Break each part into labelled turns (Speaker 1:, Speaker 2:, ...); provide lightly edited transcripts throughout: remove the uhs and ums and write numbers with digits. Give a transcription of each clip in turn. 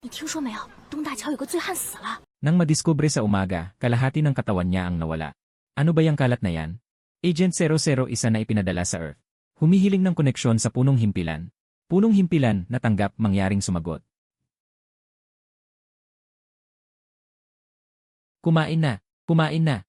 Speaker 1: 你听说没有？东大桥有个醉汉死了。
Speaker 2: Nang madiskubre sa umaga, kalahati ng katawan niya ang nawala. Ano ba yung kalat na yan? Agent 001 na ipinadala sa Earth. Humihiling ng koneksyon sa punong himpilan. Punong himpilan, natanggap, mangyaring sumagot. Kumain na, kumain na.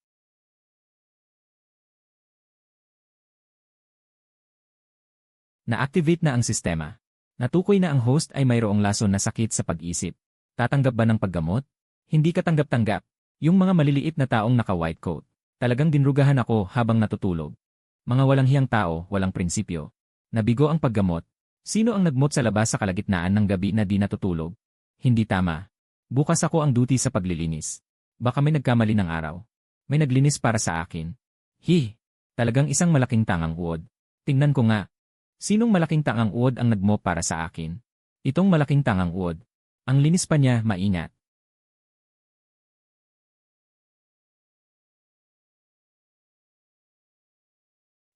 Speaker 2: Na-activate na ang sistema. Natukoy na ang host ay mayroong lason na sakit sa pag-isip. Tatanggap ba ng paggamot? Hindi ka tanggap-tanggap. Yung mga maliliit na taong naka-white coat. Talagang dinrugahan ako habang natutulog. Mga walang hiyang tao, walang prinsipyo. Nabigo ang paggamot. Sino ang nagmot sa labas sa kalagitnaan ng gabi na di natutulog? Hindi tama. Bukas ako ang duty sa paglilinis. Baka may nagkamali ng araw. May naglinis para sa akin. Talagang isang malaking tangang uod. Tingnan ko nga. Sinong malaking tangang uod ang nagmo para sa akin? Itong malaking tangang uod. Ang linis pa niya, maingat.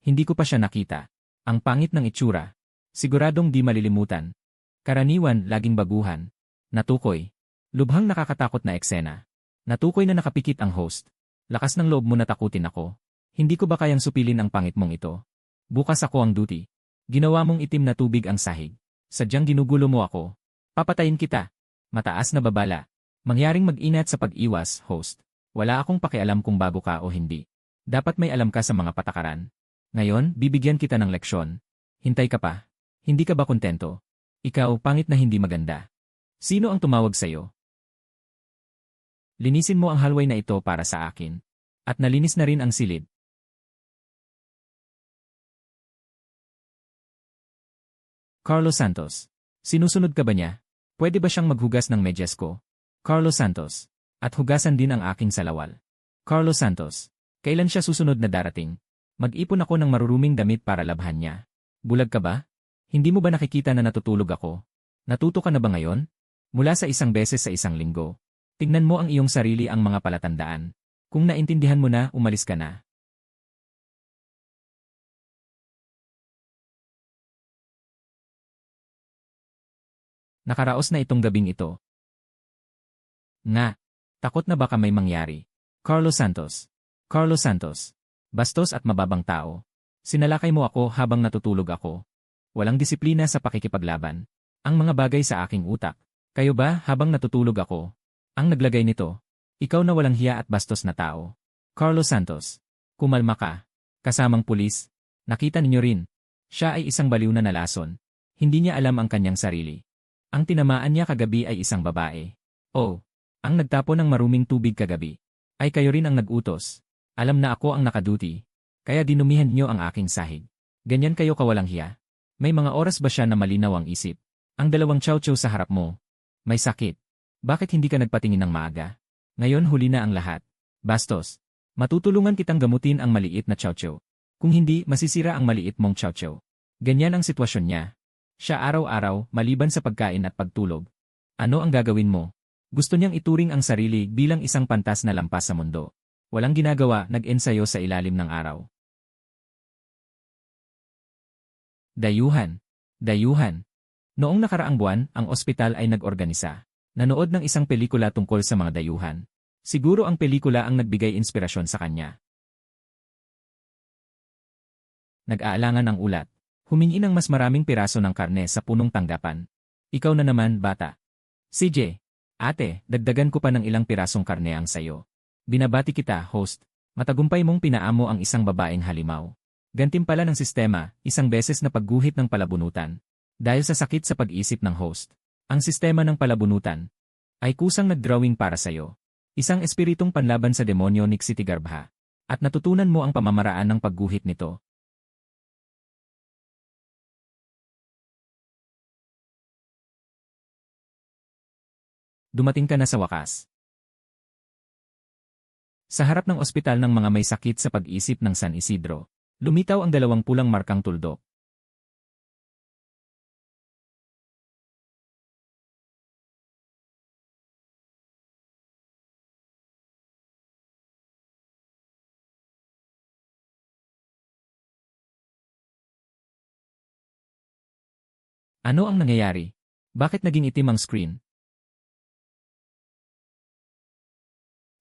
Speaker 2: Hindi ko pa siya nakita. Ang pangit ng itsura. Siguradong di malilimutan. Karaniwan, laging baguhan. Natukoy. Lubhang nakakatakot na eksena. Natukoy na nakapikit ang host. Lakas ng loob mo na takutin ako. Hindi ko ba kayang supilin ang pangit mong ito? Bukas ako ang duty. Ginawa mong itim na tubig ang sahig. Sadyang ginugulo mo ako. Papatayin kita. Mataas na babala. Mangyaring mag-ingat sa pag-iwas, host. Wala akong pakialam kung bago ka o hindi. Dapat may alam ka sa mga patakaran. Ngayon, bibigyan kita ng leksyon. Hintay ka pa. Hindi ka ba kontento? Ikaw, pangit na hindi maganda. Sino ang tumawag sa'yo? Linisin mo ang hallway na ito para sa akin. At nalinis na rin ang silid. Carlos Santos. Sinusunod ka ba niya? Pwede ba siyang maghugas ng medyas ko? Carlos Santos. At hugasan din ang aking salawal. Carlos Santos. Kailan siya susunod na darating? Mag-ipon ako ng maruruming damit para labhan niya. Bulag ka ba? Hindi mo ba nakikita na natutulog ako? Natuto ka na ba ngayon? Mula sa isang beses sa isang linggo. Tignan mo ang iyong sarili ang mga palatandaan. Kung naintindihan mo na, umalis ka na. Nakaraos na itong gabing ito. Nga. Takot na baka may mangyari. Carlos Santos. Carlos Santos. Bastos at mababang tao. Sinalakay mo ako habang natutulog ako. Walang disiplina sa pakikipaglaban. Ang mga bagay sa aking utak. Kayo ba habang natutulog ako? Ang naglagay nito. Ikaw na walang hiya at bastos na tao. Carlos Santos. Kumalma ka. Kasamang pulis. Nakita ninyo rin. Siya ay isang baliw na nalason. Hindi niya alam ang kanyang sarili. Ang tinamaan niya kagabi ay isang babae. Oh, ang nagtapo ng maruming tubig kagabi. Ay kayo rin ang nag-utos. Alam na ako ang nakaduty. Kaya dinumihan niyo ang aking sahig. Ganyan kayo kawalang hiya. May mga oras ba siya na malinaw ang isip? Ang dalawang chow-chow sa harap mo. May sakit. Bakit hindi ka nagpatingin ng maaga? Ngayon huli na ang lahat. Bastos. Matutulungan kitang gamutin ang maliit na chow-chow. Kung hindi, masisira ang maliit mong chow-chow. Ganyan ang sitwasyon niya. Siya araw-araw, maliban sa pagkain at pagtulog. Ano ang gagawin mo? Gusto niyang ituring ang sarili bilang isang pantas na lampas sa mundo. Walang ginagawa, nag-ensayo sa ilalim ng araw. Dayuhan. Dayuhan. Noong nakaraang buwan, ang ospital ay nag-organisa. Nanood ng isang pelikula tungkol sa mga dayuhan. Siguro ang pelikula ang nagbigay inspirasyon sa kanya. Nag-aalangan ang ulat. Humingi ng mas maraming piraso ng karne sa punong tanggapan. Ikaw na naman, bata. CJ. Ate, dagdagan ko pa ng ilang pirasong karne ang sayo. Binabati kita, host. Matagumpay mong pinaamo ang isang babaeng halimaw. Gantimpala ng sistema, isang beses na pagguhit ng palabunutan. Dahil sa sakit sa pag-isip ng host. Ang sistema ng palabunutan ay kusang nag-drawing para sayo. Isang espiritong panlaban sa demonyo ni Xitigarbha. At natutunan mo ang pamamaraan ng pagguhit nito. Dumating ka na sa wakas. Sa harap ng ospital ng mga may sakit sa pag-isip ng San Isidro, lumitaw ang 2 pulang markang tuldok. Ano ang nangyayari? Bakit naging itim ang screen?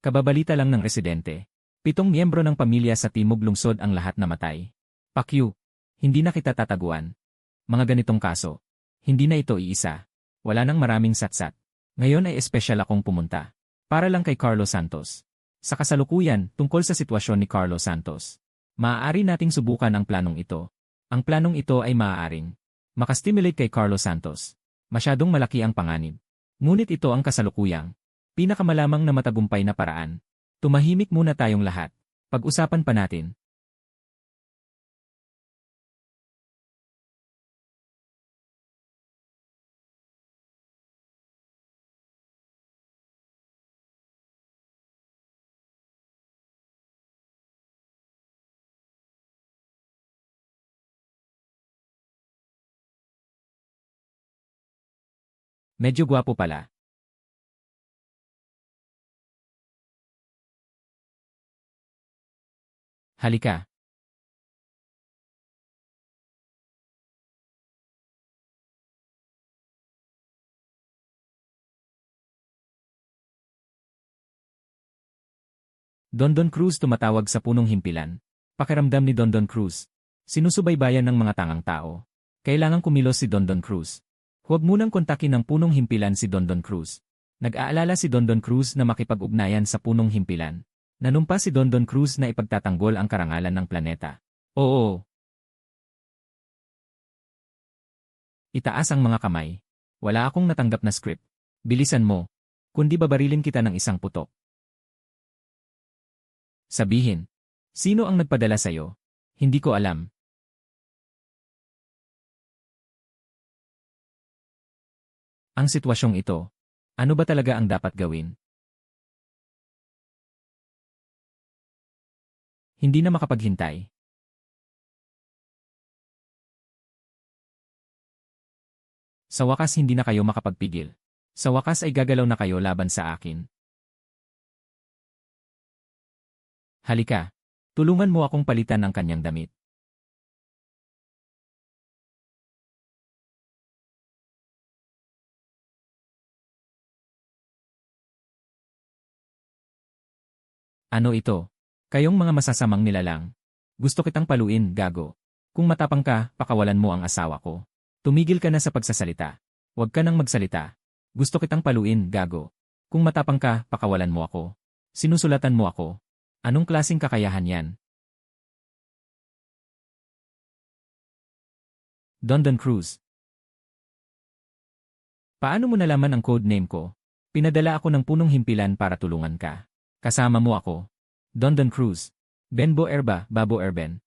Speaker 2: Kababalita lang ng residente. 7 miyembro ng pamilya sa Timog Lungsod ang lahat namatay. Pakyu, hindi na kita tataguan. Mga ganitong kaso. Hindi na ito iisa. Wala nang maraming satsat. Ngayon ay espesyal akong pumunta. Para lang kay Carlos Santos. Sa kasalukuyan, tungkol sa sitwasyon ni Carlos Santos. Maaari nating subukan ang planong ito. Ang planong ito ay maaaring makastimulate kay Carlos Santos. Masyadong malaki ang panganib. Ngunit ito ang kasalukuyang pinakamalamang na matagumpay na paraan. Tumahimik muna tayong lahat. Pag-usapan pa natin. Medyo gwapo pala. Halika. Dondon Cruz tumatawag sa punong himpilan. Pakiramdam ni Dondon Cruz. Sinusubaybayan ng mga tangang tao. Kailangang kumilos si Dondon Cruz. Huwag munang kontakin ng punong himpilan si Dondon Cruz. Nag-aalala si Dondon Cruz na makipag-ugnayan sa punong himpilan. Nanumpa si Dondon Cruz na ipagtatanggol ang karangalan ng planeta. Oo. Itaas ang mga kamay. Wala akong natanggap na script. Bilisan mo. Kundi babarilin kita ng isang putok. Sabihin. Sino ang nagpadala sa'yo? Hindi ko alam. Ang sitwasyong ito. Ano ba talaga ang dapat gawin? Hindi na makapaghintay. Sa wakas hindi na kayo makapagpigil. Sa wakas ay gagalaw na kayo laban sa akin. Halika. Tulungan mo akong palitan ang kanyang damit. Ano ito? Kayong mga masasamang nilalang. Gusto kitang paluin, gago. Kung matapang ka, pakawalan mo ang asawa ko. Tumigil ka na sa pagsasalita. Huwag ka nang magsalita. Gusto kitang paluin, gago. Kung matapang ka, pakawalan mo ako. Sinusulatan mo ako. Anong klaseng kakayahan yan? Dondon Cruz. Paano mo nalaman ang code name ko? Pinadala ako ng punong himpilan para tulungan ka. Kasama mo ako. Dondon Cruz. Benbo Erba, Babo Erben.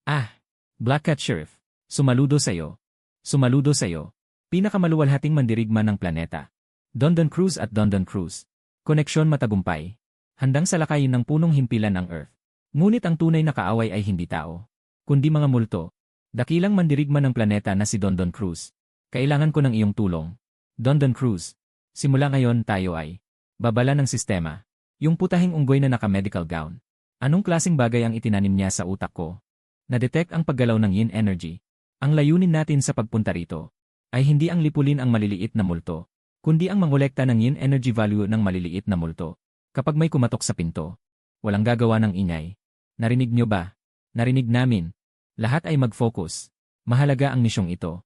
Speaker 2: Ah! Black Cat Sheriff. Sumaludo sa'yo. Sumaludo sa'yo. Pinakamaluwalhating mandirigma ng planeta. Dondon Cruz at Dondon Cruz. Koneksyon matagumpay. Handang salakayin ng punong himpilan ang Earth. Ngunit ang tunay na kaaway ay hindi tao, kundi mga multo. Dakilang mandirigma ng planeta na si Dondon Cruz. Kailangan ko ng iyong tulong. Dondon Cruz. Simula ngayon tayo ay babala ng sistema. Yung putahing unggoy na naka-medical gown. Anong klaseng bagay ang itinanim niya sa utak ko? Na-detect ang paggalaw ng yin energy. Ang layunin natin sa pagpunta rito ay hindi ang lipulin ang maliliit na multo, kundi ang mangolekta ng yin energy value ng maliliit na multo. Kapag may kumatok sa pinto, walang gagawa ng ingay. Narinig nyo ba? Narinig namin. Lahat ay mag-focus. Mahalaga ang misyong ito.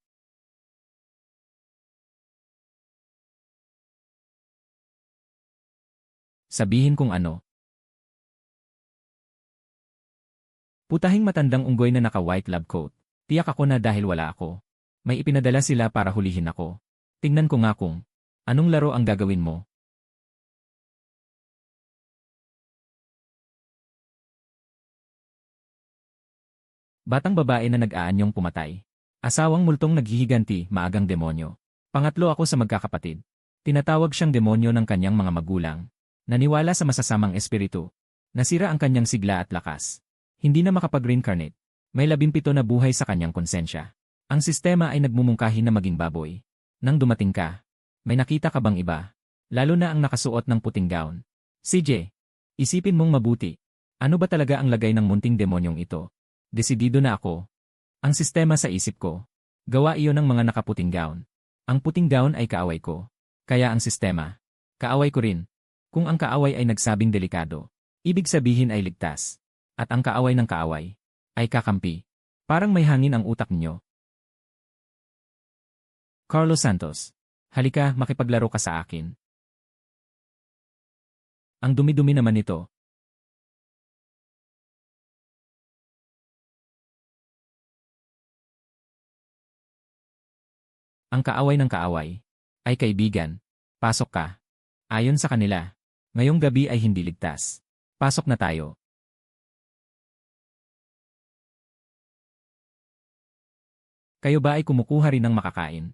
Speaker 2: Sabihin kung ano. Putahing matandang unggoy na naka-white lab coat. Tiyak ako na dahil wala ako. May ipinadala sila para hulihin ako. Tingnan ko nga kung anong laro ang gagawin mo. Batang babae na nag-aanyong pumatay. Asawang multong naghihiganti, maagang demonyo. Pangatlo ako sa magkakapatid. Tinatawag siyang demonyo ng kanyang mga magulang. Naniwala sa masasamang espiritu. Nasira ang kanyang sigla at lakas. Hindi na makapag-reincarnate. May 17 na buhay sa kanyang konsensya. Ang sistema ay nagmumungkahi na maging baboy. Nang dumating ka, may nakita ka bang iba? Lalo na ang nakasuot ng puting gown. CJ, isipin mong mabuti. Ano ba talaga ang lagay ng munting demonyong ito? Desidido na ako. Ang sistema sa isip ko. Gawa iyon ng mga nakaputing gown. Ang puting gown ay kaaway ko. Kaya ang sistema. Kaaway ko rin. Kung ang kaaway ay nagsabing delikado, ibig sabihin ay ligtas. At ang kaaway ng kaaway ay kakampi. Parang may hangin ang utak niyo. Carlos Santos. Halika, makipaglaro ka sa akin. Ang dumi-dumi naman nito. Ang kaaway ng kaaway ay kaibigan. Pasok ka. Ayon sa kanila, ngayong gabi ay hindi ligtas. Pasok na tayo. Kayo ba ay kumukuha rin ng makakain?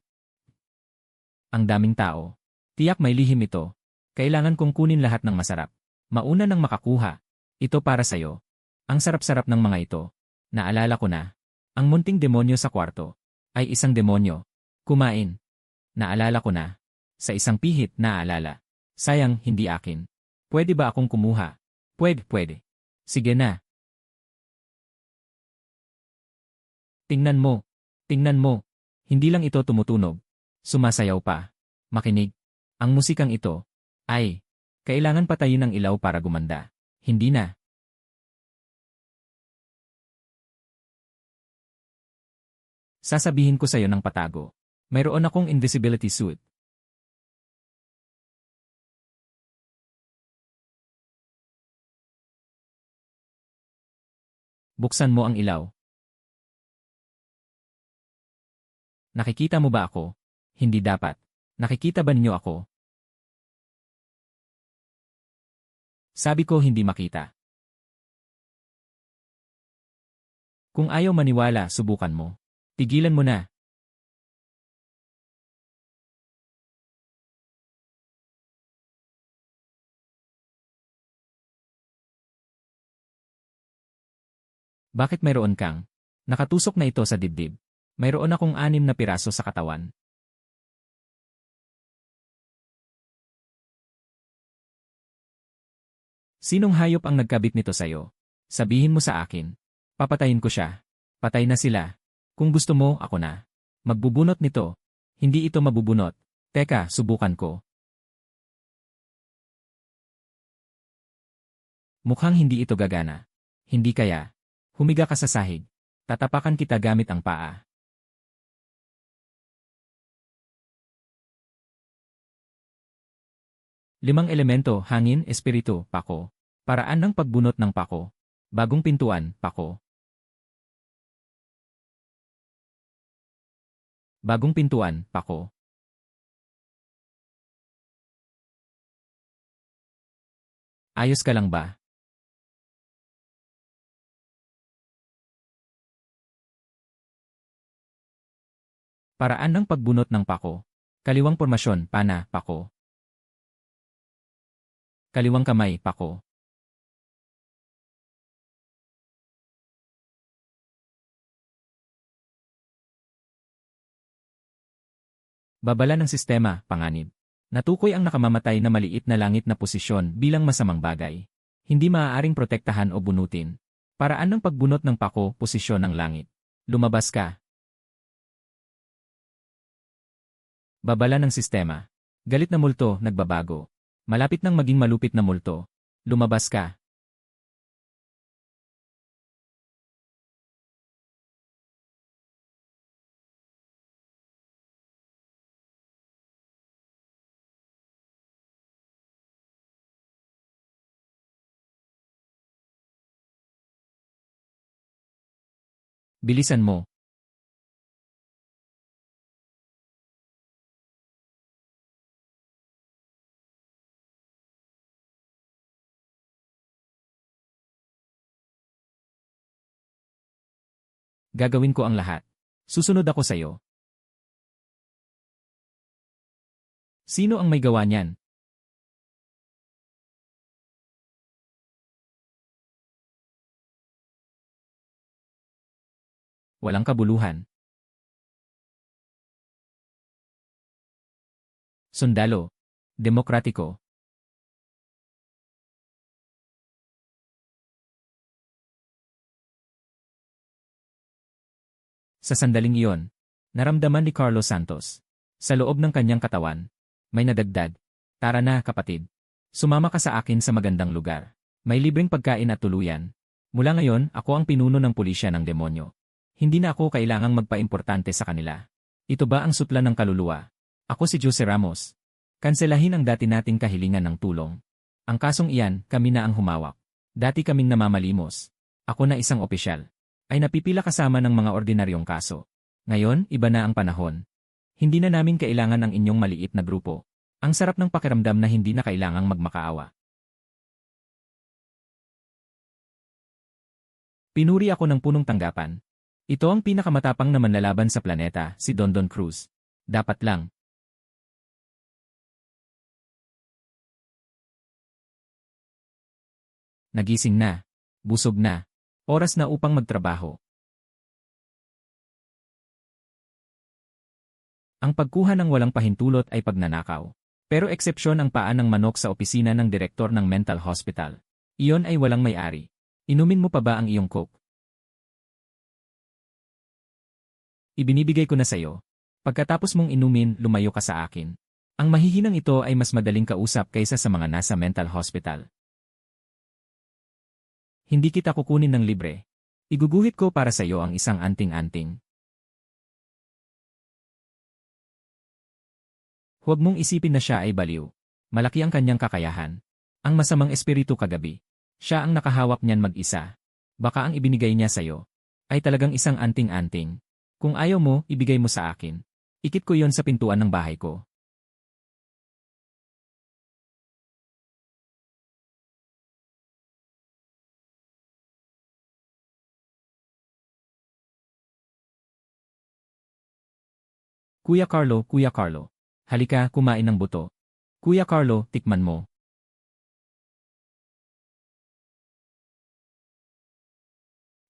Speaker 2: Ang daming tao. Tiyak may lihim ito. Kailangan kong kunin lahat ng masarap. Mauna nang makakuha. Ito para sayo. Ang sarap-sarap ng mga ito. Naalala ko na. Ang munting demonyo sa kwarto ay isang demonyo. Kumain. Naalala ko na. Sa isang pihit naalala. Sayang, hindi akin. Pwede ba akong kumuha? Pwede. Sige na. Tingnan mo. Hindi lang ito tumutunog. Sumasayaw pa. Makinig. Ang musikang ito ay kailangan patayin ang ilaw para gumanda. Hindi na. Sasabihin ko sa'yo ng patago. Mayroon akong invisibility suit. Buksan mo ang ilaw. Nakikita mo ba ako? Hindi dapat. Nakikita ba ninyo ako? Sabi ko hindi makita. Kung ayaw maniwala, subukan mo. Tigilan mo na. Bakit mayroon kang? Nakatusok na ito sa dibdib. Mayroon akong 6 na piraso sa katawan. Sinong hayop ang nagkabit nito sa'yo? Sabihin mo sa akin. Papatayin ko siya. Patay na sila. Kung gusto mo, ako na. Magbubunot nito. Hindi ito mabubunot. Teka, subukan ko. Mukhang hindi ito gagana. Hindi kaya. Humiga ka sa sahig. Tatapakan kita gamit ang paa. Limang elemento, hangin, espiritu, pako. Paraan ng pagbunot ng pako. Bagong pintuan, pako. Bagong pintuan, pako. Ayos ka lang ba? Paraan ng pagbunot ng pako. Kaliwang pormasyon, pana, pako. Kaliwang kamay, pako. Babala ng sistema, panganib. Natukoy ang nakamamatay na maliit na langit na posisyon bilang masamang bagay. Hindi maaaring protektahan o bunutin. Paraan ng pagbunot ng pako, posisyon ng langit. Lumabas ka. Babala ng sistema. Galit na multo, nagbabago. Malapit nang maging malupit na multo. Lumabas ka. Bilisan mo. Gagawin ko ang lahat. Susunod ako sa'yo. Sino ang may gawa niyan? Walang kabuluhan. Sundalo. Demokratiko. Sa sandaling iyon, naramdaman ni Carlos Santos. Sa loob ng kanyang katawan, may nadagdag. Tara na, kapatid. Sumama ka sa akin sa magandang lugar. May libreng pagkain at tuluyan. Mula ngayon, ako ang pinuno ng pulisya ng demonyo. Hindi na ako kailangang magpa-importante sa kanila. Ito ba ang sutla ng kaluluwa? Ako si Jose Ramos. Kanselahin ang dati nating kahilingan ng tulong. Ang kasong iyan, kami na ang humawak. Dati kaming namamalimos. Ako na isang opisyal. Ay napipila kasama ng mga ordinaryong kaso. Ngayon, iba na ang panahon. Hindi na namin kailangan ang inyong maliit na grupo. Ang sarap ng pakiramdam na hindi na kailangang magmakaawa. Pinuri ako ng punong tanggapan. Ito ang pinakamatapang na manlalaban sa planeta, si Dondon Cruz. Dapat lang. Nagising na. Busog na. Oras na upang magtrabaho. Ang pagkuha ng walang pahintulot ay pagnanakaw. Pero eksepsyon ang paan ng manok sa opisina ng direktor ng mental hospital. Iyon ay walang may-ari. Inumin mo pa ba ang iyong coke? Ibinibigay ko na sa'yo. Pagkatapos mong inumin, lumayo ka sa akin. Ang mahihinang ito ay mas madaling kausap kaysa sa mga nasa mental hospital. Hindi kita kukunin ng libre. Iguguhit ko para sa'yo ang isang anting-anting. Huwag mong isipin na siya ay baliw. Malaki ang kanyang kakayahan. Ang masamang espiritu kagabi. Siya ang nakahawak niyan mag-isa. Baka ang ibinigay niya sa'yo ay talagang isang anting-anting. Kung ayaw mo, ibigay mo sa akin. Ikit ko yon sa pintuan ng bahay ko. Kuya Carlo. Halika, kumain ng buto. Kuya Carlo, tikman mo.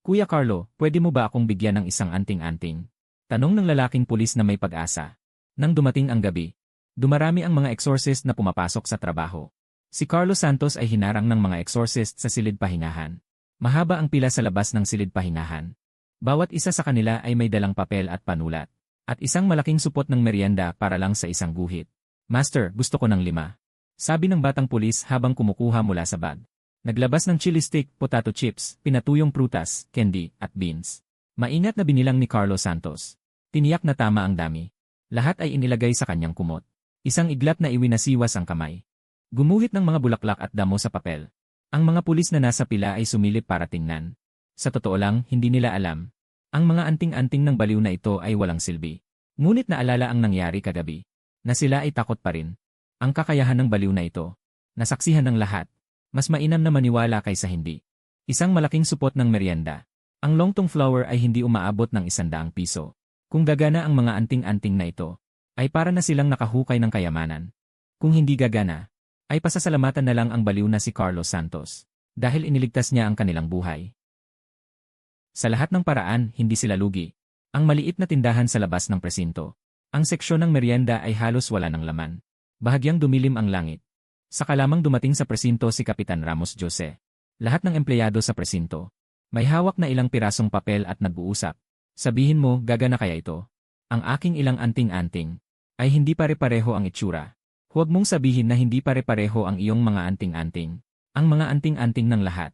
Speaker 2: Kuya Carlo, pwede mo ba akong bigyan ng isang anting-anting? Tanong ng lalaking pulis na may pag-asa. Nang dumating ang gabi, dumarami ang mga exorcist na pumapasok sa trabaho. Si Carlos Santos ay hinarang ng mga exorcist sa silid pahingahan. Mahaba ang pila sa labas ng silid pahingahan. Bawat isa sa kanila ay may dalang papel at panulat. At isang malaking supot ng merienda para lang sa isang guhit. Master, gusto ko ng 5. Sabi ng batang pulis habang kumukuha mula sa bag. Naglabas ng chili stick, potato chips, pinatuyong prutas, candy, at beans. Maingat na binilang ni Carlos Santos. Tiniyak na tama ang dami. Lahat ay inilagay sa kanyang kumot. Isang iglat na iwinasiwas ang kamay. Gumuhit ng mga bulaklak at damo sa papel. Ang mga pulis na nasa pila ay sumilip para tingnan. Sa totoo lang, hindi nila alam. Ang mga anting-anting ng baliw na ito ay walang silbi. Ngunit naalala ang nangyari kagabi. Na sila ay takot pa rin. Ang kakayahan ng baliw na ito. Nasaksihan ng lahat. Mas mainam na maniwala kaysa hindi. Isang malaking supot ng merienda. Ang longtong flour ay hindi umaabot ng 100 piso. Kung gagana ang mga anting-anting na ito, ay para na silang nakahukay ng kayamanan. Kung hindi gagana, ay pasasalamatan na lang ang baliw na si Carlos Santos. Dahil iniligtas niya ang kanilang buhay. Sa lahat ng paraan, hindi sila lugi. Ang maliit na tindahan sa labas ng presinto. Ang seksyon ng merienda ay halos wala ng laman. Bahagyang dumilim ang langit. Saka lamang dumating sa presinto si Kapitan Ramos Jose. Lahat ng empleyado sa presinto. May hawak na ilang pirasong papel at nag-uusap. Sabihin mo, gagana kaya ito? Ang aking ilang anting-anting ay hindi pare-pareho ang itsura. Huwag mong sabihin na hindi pare-pareho ang iyong mga anting-anting. Ang mga anting-anting ng lahat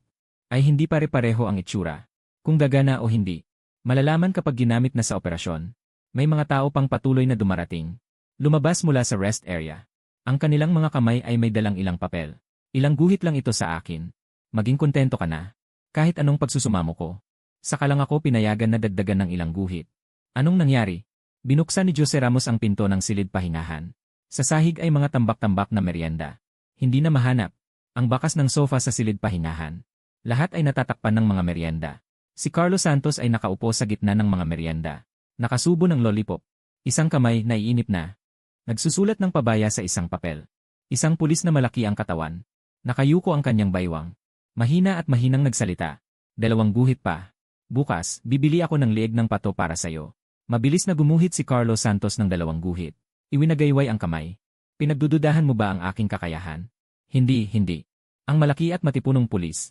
Speaker 2: ay hindi pare-pareho ang itsura. Kung gagana o hindi, malalaman kapag ginamit na sa operasyon. May mga tao pang patuloy na dumarating. Lumabas mula sa rest area. Ang kanilang mga kamay ay may dalang ilang papel. Ilang guhit lang ito sa akin. Maging kontento ka na. Kahit anong pagsusumamo ko. Saka lang ako pinayagan na dagdagan ng ilang guhit. Anong nangyari? Binuksan ni Jose Ramos ang pinto ng silid pahingahan. Sa sahig ay mga tambak-tambak na merienda. Hindi na mahanap. Ang bakas ng sofa sa silid pahingahan. Lahat ay natatakpan ng mga merienda. Si Carlos Santos ay nakaupo sa gitna ng mga merienda. Nakasubo ng lollipop. Isang kamay naiinip na. Nagsusulat ng pabaya sa isang papel. Isang pulis na malaki ang katawan. Nakayuko ang kanyang baywang. Mahina at mahinang nagsalita. 2 guhit pa. Bukas, bibili ako ng lieg ng pato para sayo. Mabilis na gumuhit si Carlos Santos ng 2 guhit. Iwinagayway ang kamay. Pinagdududahan mo ba ang aking kakayahan? Hindi. Ang malaki at matipunong pulis.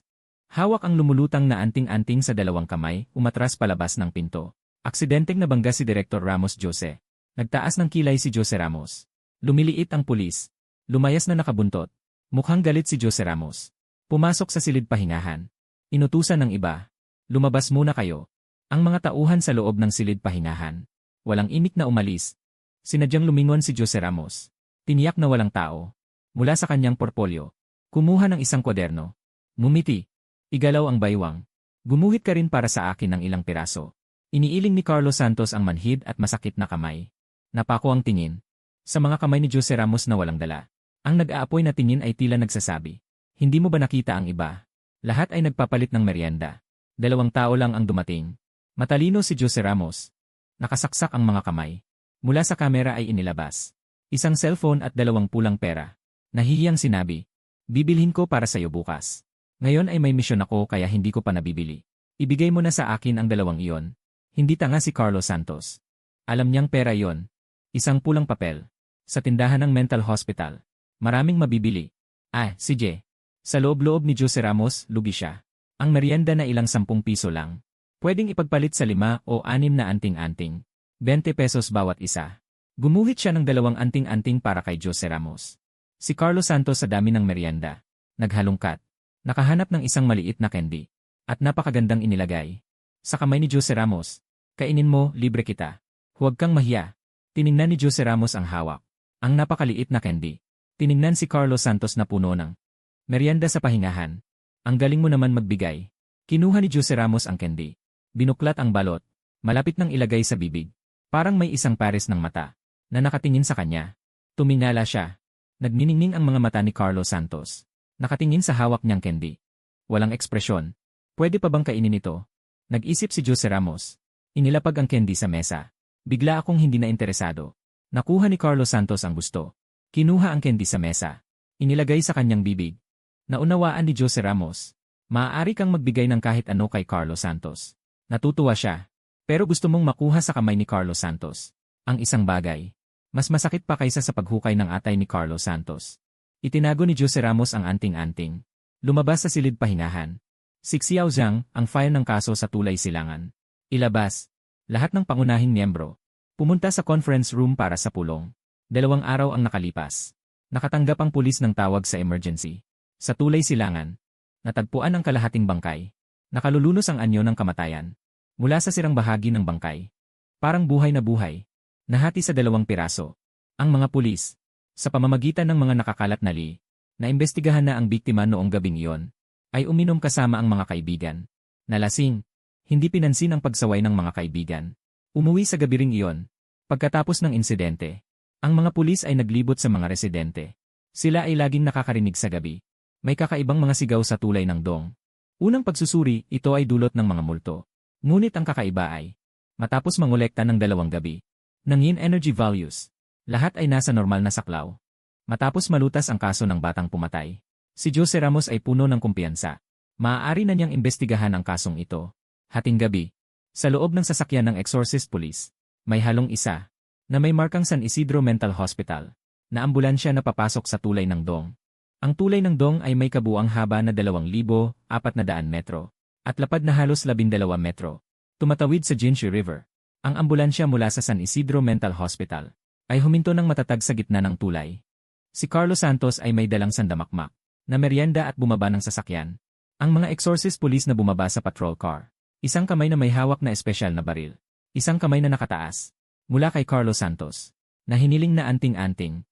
Speaker 2: Hawak ang lumulutang na anting-anting sa 2 kamay, umatras palabas ng pinto. Aksidenteng nabangga si Direktor Ramos Jose. Nagtaas ng kilay si Jose Ramos. Lumiliit ang pulis. Lumayas na nakabuntot. Mukhang galit si Jose Ramos. Pumasok sa silid pahingahan. Inutusan ng iba. Lumabas muna kayo. Ang mga tauhan sa loob ng silid pahingahan. Walang imik na umalis. Sinadyang lumingon si Jose Ramos. Tiniyak na walang tao. Mula sa kanyang portfolyo. Kumuha ng isang kwaderno. Ngumiti. Igalaw ang baywang. Gumuhit ka rin para sa akin ng ilang piraso. Iniiling ni Carlos Santos ang manhid at masakit na kamay. Napako ang tingin. Sa mga kamay ni Jose Ramos na walang dala. Ang nag-aapoy na tingin ay tila nagsasabi. Hindi mo ba nakita ang iba? Lahat ay nagpapalit ng merienda. 2 tao lang ang dumating. Matalino si Jose Ramos. Nakasaksak ang mga kamay. Mula sa kamera ay inilabas. Isang cellphone at 2 pulang pera. Nahihiyang sinabi. Bibilhin ko para sa'yo bukas. Ngayon ay may misyon ako kaya hindi ko pa nabibili. Ibigay mo na sa akin ang 2 iyon. Hindi tanga si Carlos Santos. Alam niyang pera iyon. Isang pulang papel. Sa tindahan ng mental hospital. Maraming mabibili. Sige. Sa loob-loob ni Jose Ramos, lugi siya. Ang merienda na ilang 10 piso lang. Pwedeng ipagpalit sa 5 o 6 na anting-anting. 20 pesos bawat isa. Gumuhit siya ng 2 anting-anting para kay Jose Ramos. Si Carlos Santos sa dami ng merienda. Naghalungkat. Nakahanap ng isang maliit na candy. At napakagandang inilagay. Sa kamay ni Jose Ramos. Kainin mo, libre kita. Huwag kang mahiya. Tiningnan ni Jose Ramos ang hawak. Ang napakaliit na candy. Tiningnan si Carlos Santos na puno ng merienda sa pahingahan. Ang galing mo naman magbigay. Kinuha ni Jose Ramos ang candy. Binuklat ang balot. Malapit nang ilagay sa bibig. Parang may isang pares ng mata na nakatingin sa kanya. Tumingala siya. Nagniningning ang mga mata ni Carlos Santos. Nakatingin sa hawak niyang candy. Walang ekspresyon. Pwede pa bang kainin ito? Nag-isip si Jose Ramos. Inilapag ang candy sa mesa. Bigla akong hindi na interesado. Nakuha ni Carlos Santos ang gusto. Kinuha ang candy sa mesa. Inilagay sa kanyang bibig. Naunawaan ni Jose Ramos. Maaari kang magbigay ng kahit ano kay Carlos Santos. Natutuwa siya. Pero gusto mong makuha sa kamay ni Carlos Santos. Ang isang bagay. Mas masakit pa kaysa sa paghukay ng atay ni Carlos Santos. Itinago ni Jose Ramos ang anting-anting. Lumabas sa silid pahingahan. Siksiyaw Zhang, ang file ng kaso sa Tulay Silangan. Ilabas. Lahat ng pangunahing miyembro. Pumunta sa conference room para sa pulong. 2 araw ang nakalipas. Nakatanggap ang pulis ng tawag sa emergency. Sa Tulay Silangan. Natagpuan ang kalahating bangkay. Nakalulunos ang anyo ng kamatayan. Mula sa sirang bahagi ng bangkay. Parang buhay na buhay. Nahati sa 2 piraso. Ang mga pulis. Sa pamamagitan ng mga nakakalat na naimbestigahan na ang biktima noong gabing iyon. Ay uminom kasama ang mga kaibigan. Nalasing. Hindi pinansin ang pagsaway ng mga kaibigan. Umuwi sa gabi ring iyon. Pagkatapos ng insidente. Ang mga pulis ay naglibot sa mga residente. Sila ay laging nakakarinig sa gabi. May kakaibang mga sigaw sa tulay ng dong. Unang pagsusuri, ito ay dulot ng mga multo. Ngunit ang kakaiba ay, matapos mangolekta ng 2 gabi, nangin energy values. Lahat ay nasa normal na saklaw. Matapos malutas ang kaso ng batang pumatay, si Jose Ramos ay puno ng kumpiyansa. Maaari na niyang imbestigahan ang kasong ito. Hating gabi, sa loob ng sasakyan ng exorcist police, may halong isa, na may markang San Isidro Mental Hospital, na ambulansya na papasok sa tulay ng dong. Ang tulay ng dong ay may kabuang haba na 2,400 metro, at lapad na halos 12 metro. Tumatawid sa Jinshi River. Ang ambulansya mula sa San Isidro Mental Hospital ay huminto ng matatag sa gitna ng tulay. Si Carlos Santos ay may dalang sandamakmak na merienda at bumaba ng sasakyan. Ang mga exorcist police na bumaba sa patrol car. Isang kamay na may hawak na espesyal na baril. Isang kamay na nakataas. Mula kay Carlos Santos. Na hiniling na anting-anting.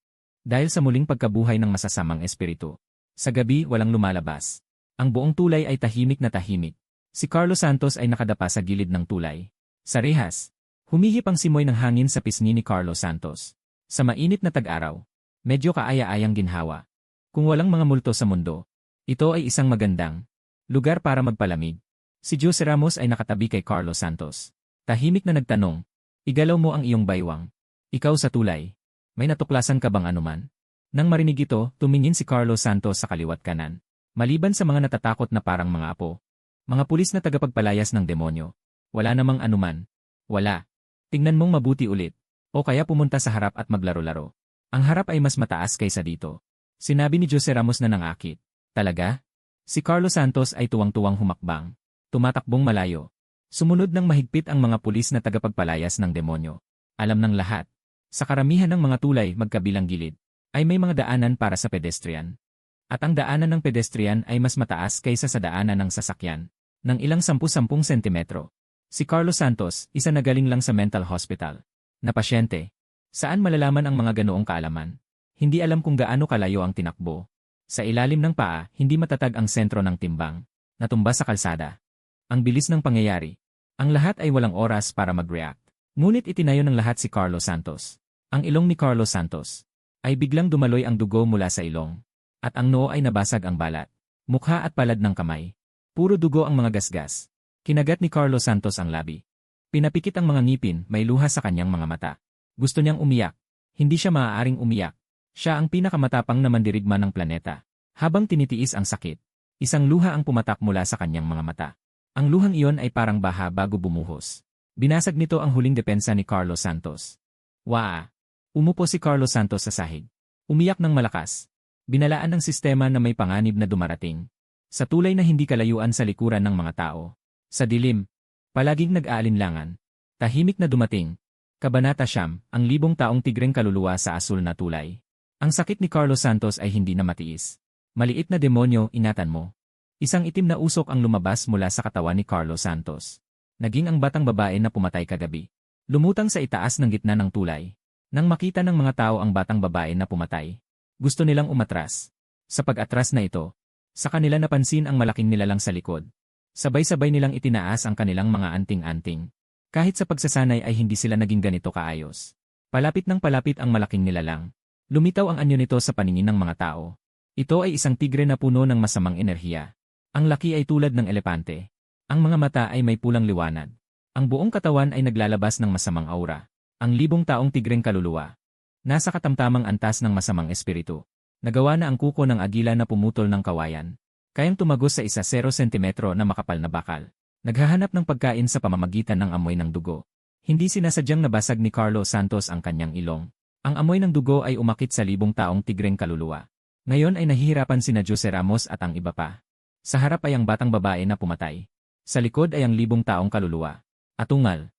Speaker 2: Dahil sa muling pagkabuhay ng masasamang espiritu. Sa gabi walang lumalabas. Ang buong tulay ay tahimik na tahimik. Si Carlos Santos ay nakadapa sa gilid ng tulay. Sa rehas, humihip ang simoy ng hangin sa pisngi ni Carlos Santos. Sa mainit na tag-araw, medyo kaaya-ayang ginhawa. Kung walang mga multo sa mundo, ito ay isang magandang lugar para magpalamig. Si Jose Ramos ay nakatabi kay Carlos Santos. Tahimik na nagtanong, igalaw mo ang iyong baywang. Ikaw sa tulay, may natuklasan ka bang anuman? Nang marinig ito, tumingin si Carlos Santos sa kaliwat kanan. Maliban sa mga natatakot na parang mga apo. Mga pulis na tagapagpalayas ng demonyo. Wala namang anuman. Wala. Tingnan mong mabuti ulit. O kaya pumunta sa harap at maglaro-laro. Ang harap ay mas mataas kaysa dito. Sinabi ni Jose Ramos na nangakit. Talaga? Si Carlos Santos ay tuwang-tuwang humakbang. Tumatakbong malayo. Sumunod ng mahigpit ang mga pulis na tagapagpalayas ng demonyo. Alam ng lahat. Sa karamihan ng mga tulay magkabilang gilid. ay may mga daanan para sa pedestrian. At ang daanan ng pedestrian ay mas mataas kaysa sa daanan ng sasakyan, ng ilang 10-10 sentimetro. Si Carlos Santos, isa na galing lang sa mental hospital, na pasyente. Saan malalaman ang mga ganoong kaalaman? Hindi alam kung gaano kalayo ang tinakbo. Sa ilalim ng paa, hindi matatag ang sentro ng timbang. Natumba sa kalsada. Ang bilis ng pangyayari. Ang lahat ay walang oras para mag-react. Ngunit itinayo ng lahat si Carlos Santos. Ang ilong ni Carlos Santos ay biglang dumaloy ang dugo mula sa ilong. At ang noo ay nabasag ang balat. Mukha at palad ng kamay. Puro dugo ang mga gasgas. Kinagat ni Carlos Santos ang labi. Pinapikit ang mga ngipin, may luha sa kanyang mga mata. Gusto niyang umiyak. Hindi siya maaaring umiyak. Siya ang pinakamatapang na mandirigma ng planeta. Habang tinitiis ang sakit, isang luha ang pumatak mula sa kanyang mga mata. Ang luhang iyon ay parang baha bago bumuhos. Binasag nito ang huling depensa ni Carlos Santos. Waa! Umupo si Carlos Santos sa sahig. Umiyak ng malakas. Binalaan ng sistema na may panganib na dumarating. Sa tulay na hindi kalayuan sa likuran ng mga tao. Sa dilim, palaging nag-aalinlangan. Tahimik na dumating. Kabanata 9, ang 1,000 taong tigreng kaluluwa sa asul na tulay. Ang sakit ni Carlos Santos ay hindi na matiis. Maliit na demonyo, ingatan mo. Isang itim na usok ang lumabas mula sa katawan ni Carlos Santos. Naging ang batang babae na pumatay kagabi. Lumutang sa itaas ng gitna ng tulay. Nang makita ng mga tao ang batang babae na pumatay, gusto nilang umatras. Sa pag-atras na ito, sa kanila napansin ang malaking nilalang sa likod. Sabay-sabay nilang itinaas ang kanilang mga anting-anting. Kahit sa pagsasanay ay hindi sila naging ganito kaayos. Palapit ng palapit ang malaking nilalang. Lumitaw ang anyo nito sa paningin ng mga tao. Ito ay isang tigre na puno ng masamang enerhiya. Ang laki ay tulad ng elepante. Ang mga mata ay may pulang liwanag. Ang buong katawan ay naglalabas ng masamang aura. Ang 1,000 taong tigreng kaluluwa. Nasa katamtamang antas ng masamang espiritu. Nagawa na ang kuko ng agila na pumutol ng kawayan. Kayang tumagos sa 1 sentimetro na makapal na bakal. Naghahanap ng pagkain sa pamamagitan ng amoy ng dugo. Hindi sinasadyang nabasag ni Carlos Santos ang kanyang ilong. Ang amoy ng dugo ay umakit sa 1,000 taong tigreng kaluluwa. Ngayon ay nahihirapan sina Jose Ramos at ang iba pa. Sa harap ay ang batang babae na pumatay. Sa likod ay ang 1,000 taong kaluluwa. Atungal.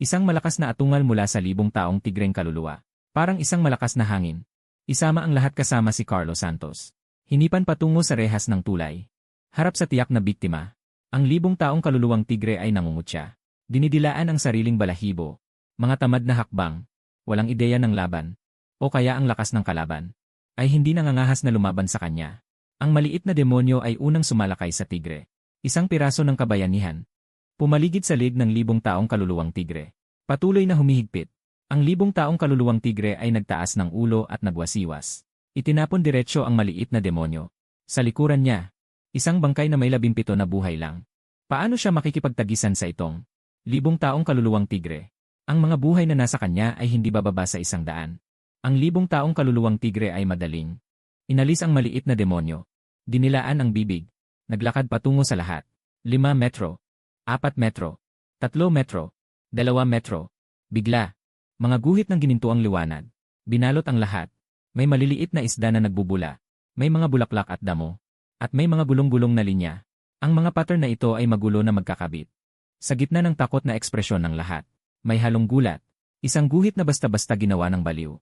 Speaker 2: Isang malakas na atungal mula sa 1,000 taong tigreng kaluluwa. Parang isang malakas na hangin. Isama ang lahat kasama si Carlos Santos. Hinipan patungo sa rehas ng tulay. Harap sa tiyak na biktima. Ang 1,000 taong kaluluwang tigre ay nangungutya. Dinidilaan ang sariling balahibo. Mga tamad na hakbang. Walang ideya ng laban. O kaya ang lakas ng kalaban. Ay hindi nangangahas na lumaban sa kanya. Ang maliit na demonyo ay unang sumalakay sa tigre. Isang piraso ng kabayanihan. Pumaligid sa lig ng 1,000 taong kaluluwang tigre. Patuloy na humihigpit. Ang 1,000 taong kaluluwang tigre ay nagtaas ng ulo at nagwasiwas. Itinapon diretsyo ang maliit na demonyo. Sa likuran niya, isang bangkay na may 17 na buhay lang. Paano siya makikipagtagisan sa itong 1,000 taong kaluluwang tigre? Ang mga buhay na nasa kanya ay hindi bababa sa 100. Ang 1,000 taong kaluluwang tigre ay madaling. Inalis ang maliit na demonyo. Dinilaan ang bibig. Naglakad patungo sa lahat. 5 metro. 4 metro. 3 metro. 2 metro. Bigla. Mga guhit ng ginintuang liwanag. Binalot ang lahat. May maliliit na isda na nagbubula. May mga bulaklak at damo. At may mga gulong-gulong na linya. Ang mga pattern na ito ay magulo na magkakabit. Sa gitna ng takot na ekspresyon ng lahat, may halong gulat. Isang guhit na basta-basta ginawa ng baliw.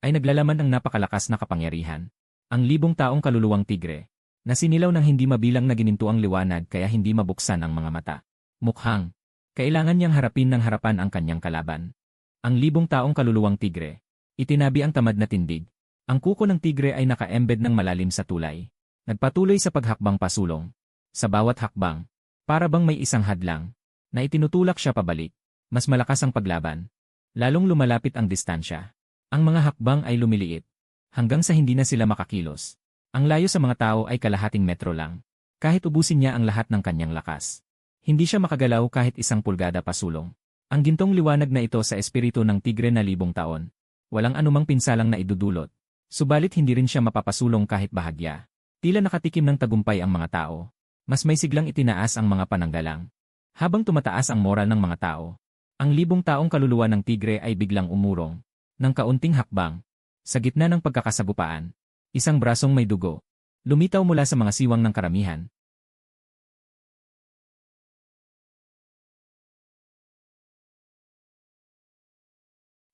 Speaker 2: Ay naglalaman ng napakalakas na kapangyarihan. Ang 1,000 taong kaluluwang tigre. Na sinilaw ng hindi mabilang na ginintuang liwanag kaya hindi mabuksan ang mga mata. Mukhang. Kailangan niyang harapin ng harapan ang kanyang kalaban. Ang 1,000 taong kaluluwang tigre. Itinabi ang tamad na tindig. Ang kuko ng tigre ay naka-embed ng malalim sa tulay. Nagpatuloy sa paghakbang pasulong. Sa bawat hakbang, para bang may isang hadlang, na itinutulak siya pabalik. Mas malakas ang paglaban. Lalong lumalapit ang distansya. Ang mga hakbang ay lumiliit. Hanggang sa hindi na sila makakilos. Ang layo sa mga tao ay kalahating metro lang. Kahit ubusin niya ang lahat ng kanyang lakas. Hindi siya makagalaw kahit 1 pulgada pasulong. Ang gintong liwanag na ito sa espiritu ng tigre na 1,000 taon. Walang anumang pinsalang na idudulot. Subalit hindi rin siya mapapasulong kahit bahagya. Tila nakatikim ng tagumpay ang mga tao. Mas may siglang itinaas ang mga pananggalang. Habang tumataas ang moral ng mga tao, ang 1,000 taong kaluluwa ng tigre ay biglang umurong. Ng kaunting hakbang. Sa gitna ng pagkakasagupaan, isang brasong may dugo. Lumitaw mula sa mga siwang ng karamihan.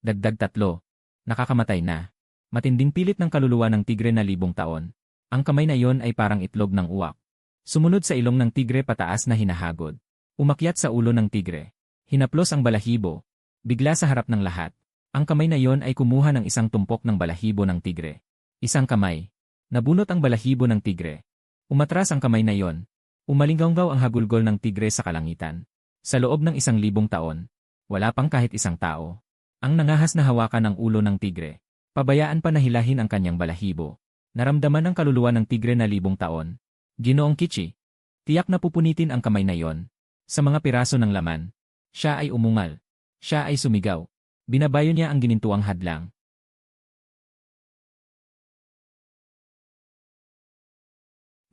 Speaker 2: Dagdag 3. Nakakamatay na. Matinding pilit ng kaluluwa ng tigre na libong taon. Ang kamay na iyon ay parang itlog ng uwak. Sumunod sa ilong ng tigre pataas na hinahagod. Umakyat sa ulo ng tigre. Hinaplos ang balahibo. Bigla sa harap ng lahat. Ang kamay na iyon ay kumuha ng isang tumpok ng balahibo ng tigre. Isang kamay. Nabunot ang balahibo ng tigre. Umatras ang kamay na iyon. Umalinggaw ang hagulgol ng tigre sa kalangitan. Sa loob ng 1,000 taon, wala pang kahit isang tao ang nangahas na hawakan ang ulo ng tigre. Pabayaan pa na hilahin ang kanyang balahibo. Naramdaman ang kaluluwa ng tigre na 1,000 taon. Ginoong Kichi. Tiyak na pupunitin ang kamay na iyon. Sa mga piraso ng laman. Siya ay umungal. Siya ay sumigaw. Binabayo niya ang ginintuang hadlang.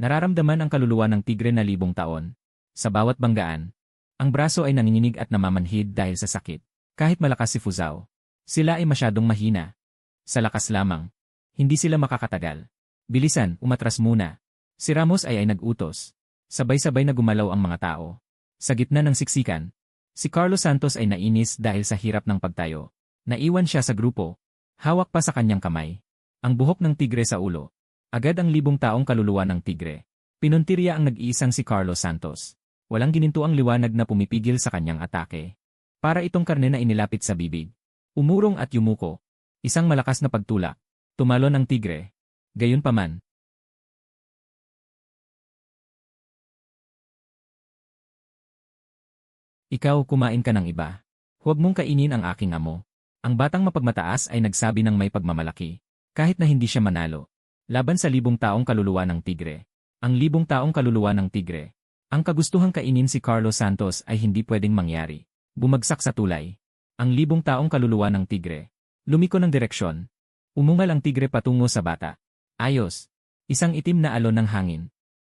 Speaker 2: Nararamdaman ang kaluluwa ng tigre na 1,000 taon. Sa bawat banggaan, ang braso ay nanginginig at namamanhid dahil sa sakit. Kahit malakas si Fuzao, sila ay masyadong mahina. Sa lakas lamang, hindi sila makakatagal. Bilisan, umatras muna. Si Ramos ay nag-utos. Sabay-sabay na gumalaw ang mga tao. Sa gitna ng siksikan, si Carlos Santos ay nainis dahil sa hirap ng pagtayo. Naiwan siya sa grupo. Hawak pa sa kanyang kamay ang buhok ng tigre sa ulo. Agad ang 1,000 taong kaluluwa ng tigre. Pinuntirya ang nag-iisang si Carlos Santos. Walang ginintuang liwanag na pumipigil sa kanyang atake. Para itong karne na inilapit sa bibig. Umurong at yumuko. Isang malakas na pagtulak. Tumalon ang tigre. Gayunpaman, ikaw kumain ka ng iba. Huwag mong kainin ang aking amo. Ang batang mapagmataas ay nagsabi ng may pagmamalaki. Kahit na hindi siya manalo. Laban sa 1,000 taong kaluluwa ng tigre. Ang 1,000 taong kaluluwa ng tigre. Ang kagustuhang kainin si Carlos Santos ay hindi pwedeng mangyari. Bumagsak sa tulay. Ang 1,000 taong kaluluwa ng tigre. Lumiko ng direksyon. Umungal ang tigre patungo sa bata. Ayos. Isang itim na alon ng hangin.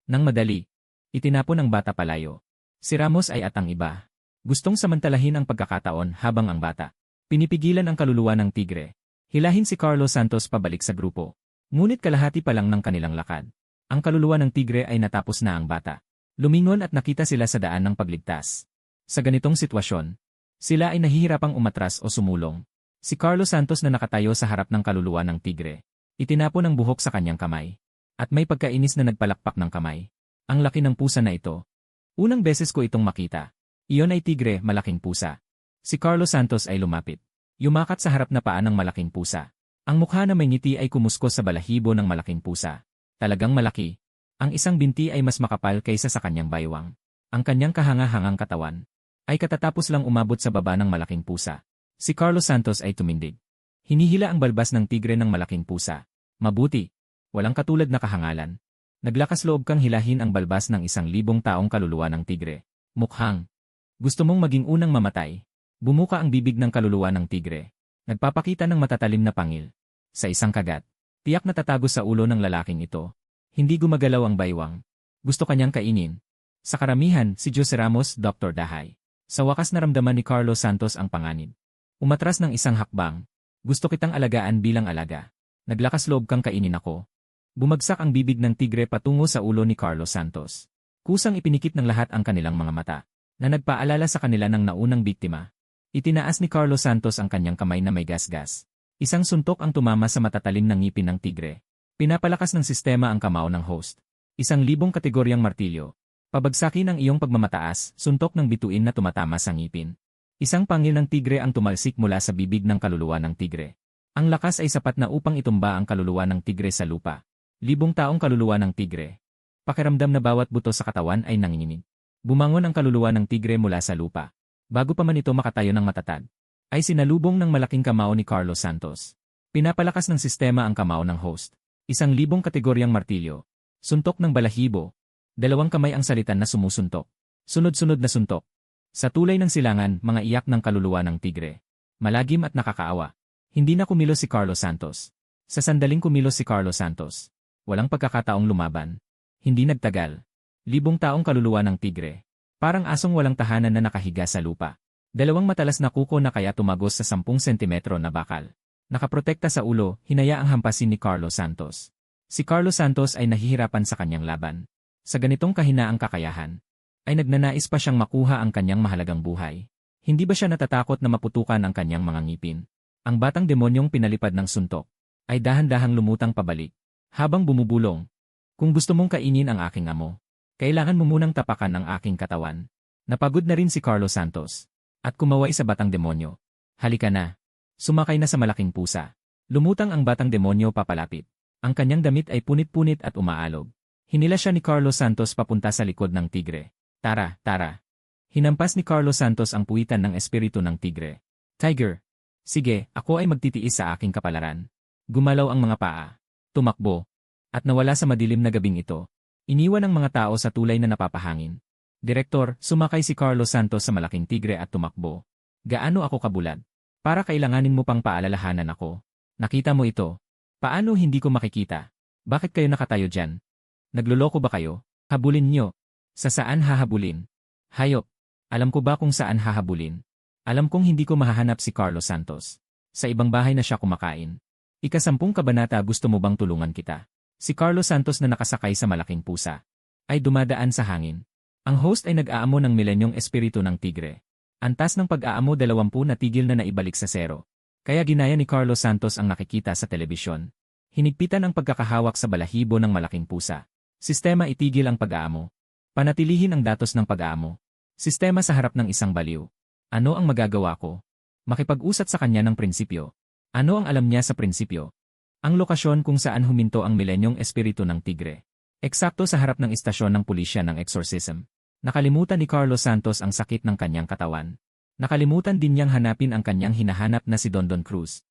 Speaker 2: Nang madali, itinapon ang bata palayo. Si Ramos ay atang iba. Gustong samantalahin ang pagkakataon habang ang bata. Pinipigilan ang kaluluwa ng tigre. Hilahin si Carlos Santos pabalik sa grupo. Ngunit kalahati pa lang ng kanilang lakad. Ang kaluluwa ng tigre ay natapos na ang bata. Lumingon at nakita sila sa daan ng pagligtas. Sa ganitong sitwasyon, sila ay nahihirapang umatras o sumulong. Si Carlos Santos na nakatayo sa harap ng kaluluwa ng tigre. Itinapon ang buhok sa kanyang kamay. At may pagkainis na nagpalakpak ng kamay. Ang laki ng pusa na ito. Unang beses ko itong makita. Iyon ay tigre, malaking pusa. Si Carlos Santos ay lumapit. Yumakat sa harap na paa ng malaking pusa. Ang mukha na may ngiti ay kumuskos sa balahibo ng malaking pusa. Talagang malaki. Ang isang binti ay mas makapal kaysa sa kanyang baywang. Ang kanyang kahanga-hangang katawan ay katatapos lang umabot sa baba ng malaking pusa. Si Carlos Santos ay tumindig. Hinihila ang balbas ng tigre ng malaking pusa. Mabuti. Walang katulad na kahangalan. Naglakas loob kang hilahin ang balbas ng 1,000 taong kaluluwa ng tigre. Mukhang gusto mong maging unang mamatay. Bumuka ang bibig ng kaluluwa ng tigre. Nagpapakita ng matatalim na pangil. Sa isang kagat, tiyak na tatago sa ulo ng lalaking ito. Hindi gumagalaw ang baywang. Gusto kanyang kainin. Sa karamihan, si Jose Ramos, Dr. Dahay. Sa wakas naramdaman ni Carlos Santos ang panganib. Umatras ng isang hakbang. Gusto kitang alagaan bilang alaga. Naglakas loob kang kainin ako. Bumagsak ang bibig ng tigre patungo sa ulo ni Carlos Santos. Kusang ipinikit ng lahat ang kanilang mga mata, na nagpaalala sa kanila ng naunang biktima. Itinaas ni Carlos Santos ang kanyang kamay na may gasgas. Isang suntok ang tumama sa matatalim na ngipin ng tigre. Pinapalakas ng sistema ang kamao ng host. 1,000 kategoryang martilyo. Pabagsakin ang iyong pagmamataas, suntok ng bituin na tumatama sa ngipin. Isang pangil ng tigre ang tumalsik mula sa bibig ng kaluluwa ng tigre. Ang lakas ay sapat na upang itumba ang kaluluwa ng tigre sa lupa. 1,000 taong kaluluwa ng tigre. Pakiramdam na bawat buto sa katawan ay nanginginig. Bumangon ang kaluluwa ng tigre mula sa lupa. Bago pa man ito makatayo ng matatag, ay sinalubong ng malaking kamao ni Carlos Santos. Pinapalakas ng sistema ang kamao ng host. 1,000 kategoryang martilyo. Suntok ng balahibo. 2 kamay ang salitan na sumusuntok. Sunod-sunod na suntok. Sa tulay ng silangan, mga iyak ng kaluluwa ng tigre. Malagim at nakakaawa. Hindi na kumilos si Carlos Santos. Sa sandaling kumilos si Carlos Santos. Walang pagkakataong lumaban. Hindi nagtagal. 1,000 taong kaluluwa ng tigre. Parang asong walang tahanan na nakahiga sa lupa. 2 matalas na kuko na kaya tumagos sa 10 sentimetro na bakal. Nakaprotekta sa ulo, hinaya ang hampasin ni Carlos Santos. Si Carlos Santos ay nahihirapan sa kanyang laban. Sa ganitong kahinaang kakayahan, ay nagnanais pa siyang makuha ang kanyang mahalagang buhay. Hindi ba siya natatakot na maputukan ang kanyang mga ngipin? Ang batang demonyong pinalipad ng suntok ay dahan-dahang lumutang pabalik. Habang bumubulong, kung gusto mong kainin ang aking amo, kailangan mo munang tapakan ang aking katawan. Napagod na rin si Carlos Santos. At kumaway sa batang demonyo. Halika na. Sumakay na sa malaking pusa. Lumutang ang batang demonyo papalapit. Ang kanyang damit ay punit-punit at umaalog. Hinila siya ni Carlos Santos papunta sa likod ng tigre. Tara, tara. Hinampas ni Carlos Santos ang puwitan ng espiritu ng tigre. Tiger. Sige, ako ay magtitiis sa aking kapalaran. Gumalaw ang mga paa. Tumakbo. At nawala sa madilim na gabing ito. Iniwan ang mga tao sa tulay na napapahangin. Direktor, sumakay si Carlos Santos sa malaking tigre at tumakbo. Gaano ako kabulag? Para kailanganin mo pang paalalahanan ako. Nakita mo ito. Paano hindi ko makikita? Bakit kayo nakatayo dyan? Nagluloko ba kayo? Habulin nyo. Sa saan hahabulin? Hayop. Alam ko ba kung saan hahabulin? Alam kong hindi ko mahahanap si Carlos Santos. Sa ibang bahay na siya kumakain. Ika-10 kabanata, gusto mo bang tulungan kita? Si Carlos Santos na nakasakay sa malaking pusa ay dumadaan sa hangin. Ang host ay nag-aamo ng milenyong espiritu ng tigre. Antas ng pag-aamo 20 na tigil na naibalik sa 0. Kaya ginaya ni Carlos Santos ang nakikita sa telebisyon. Hinigpitan ang pagkakahawak sa balahibo ng malaking pusa. Sistema, itigil ang pag-aamo. Panatilihin ang datos ng pag-aamo. Sistema, sa harap ng isang baliw. Ano ang magagawa ko? Makipag-usat sa kanya ng prinsipyo. Ano ang alam niya sa prinsipyo? Ang lokasyon kung saan huminto ang milenyong espiritu ng tigre. Eksakto sa harap ng istasyon ng pulisya ng exorcism. Nakalimutan ni Carlos Santos ang sakit ng kanyang katawan. Nakalimutan din niyang hanapin ang kanyang hinahanap na si Don Cruz.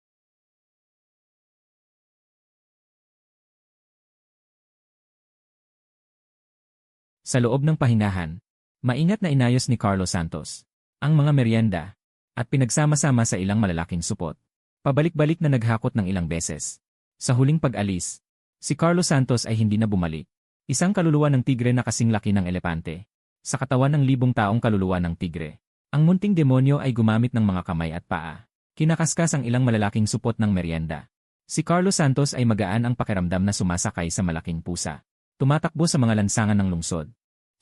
Speaker 2: Sa loob ng pahinahan, maingat na inayos ni Carlos Santos ang mga merienda at pinagsama-sama sa ilang malalaking supot. Pabalik-balik na naghakot ng ilang beses. Sa huling pag-alis, si Carlos Santos ay hindi na bumalik. Isang kaluluwa ng tigre na kasing laki ng elepante. Sa katawan ng 1,000 taong kaluluwa ng tigre. Ang munting demonyo ay gumamit ng mga kamay at paa. Kinakaskas ang ilang malalaking supot ng merienda. Si Carlos Santos ay magaan ang pakiramdam na sumasakay sa malaking pusa. Tumatakbo sa mga lansangan ng lungsod.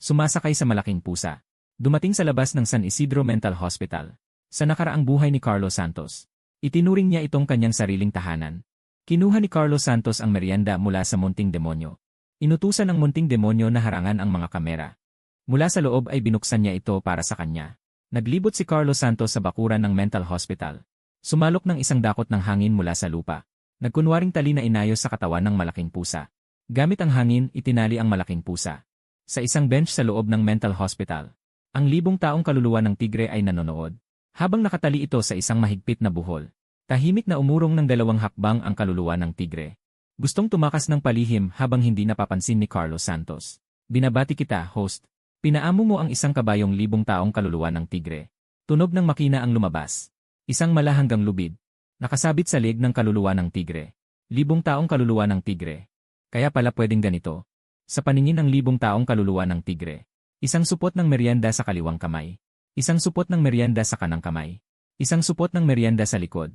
Speaker 2: Sumasakay sa malaking pusa. Dumating sa labas ng San Isidro Mental Hospital. Sa nakaraang buhay ni Carlos Santos, itinuring niya itong kanyang sariling tahanan. Kinuha ni Carlos Santos ang merienda mula sa munting demonyo. Inutusan ng munting demonyo na harangan ang mga kamera. Mula sa loob ay binuksan niya ito para sa kanya. Naglibot si Carlos Santos sa bakuran ng mental hospital. Sumalok ng isang dakot ng hangin mula sa lupa. Nagkunwaring tali na inayos sa katawan ng malaking pusa. Gamit ang hangin, itinali ang malaking pusa. Sa isang bench sa loob ng mental hospital, ang 1,000 taong kaluluwa ng tigre ay nanonood. Habang nakatali ito sa isang mahigpit na buhol, tahimik na umurong ng 2 hakbang ang kaluluwa ng tigre. Gustong tumakas ng palihim habang hindi napapansin ni Carlos Santos. Binabati kita, host. Pinaamo mo ang isang kabayong 1,000 taong kaluluwa ng tigre. Tunog ng makina ang lumabas. Isang malahanggang lubid. Nakasabit sa leg ng kaluluwa ng tigre. 1,000 taong kaluluwa ng tigre. Kaya pala pwedeng ganito. Sa paningin ng 1,000 taong kaluluwa ng tigre. Isang supot ng merienda sa kaliwang kamay. Isang supot ng merienda sa kanang kamay. Isang supot ng merienda sa likod.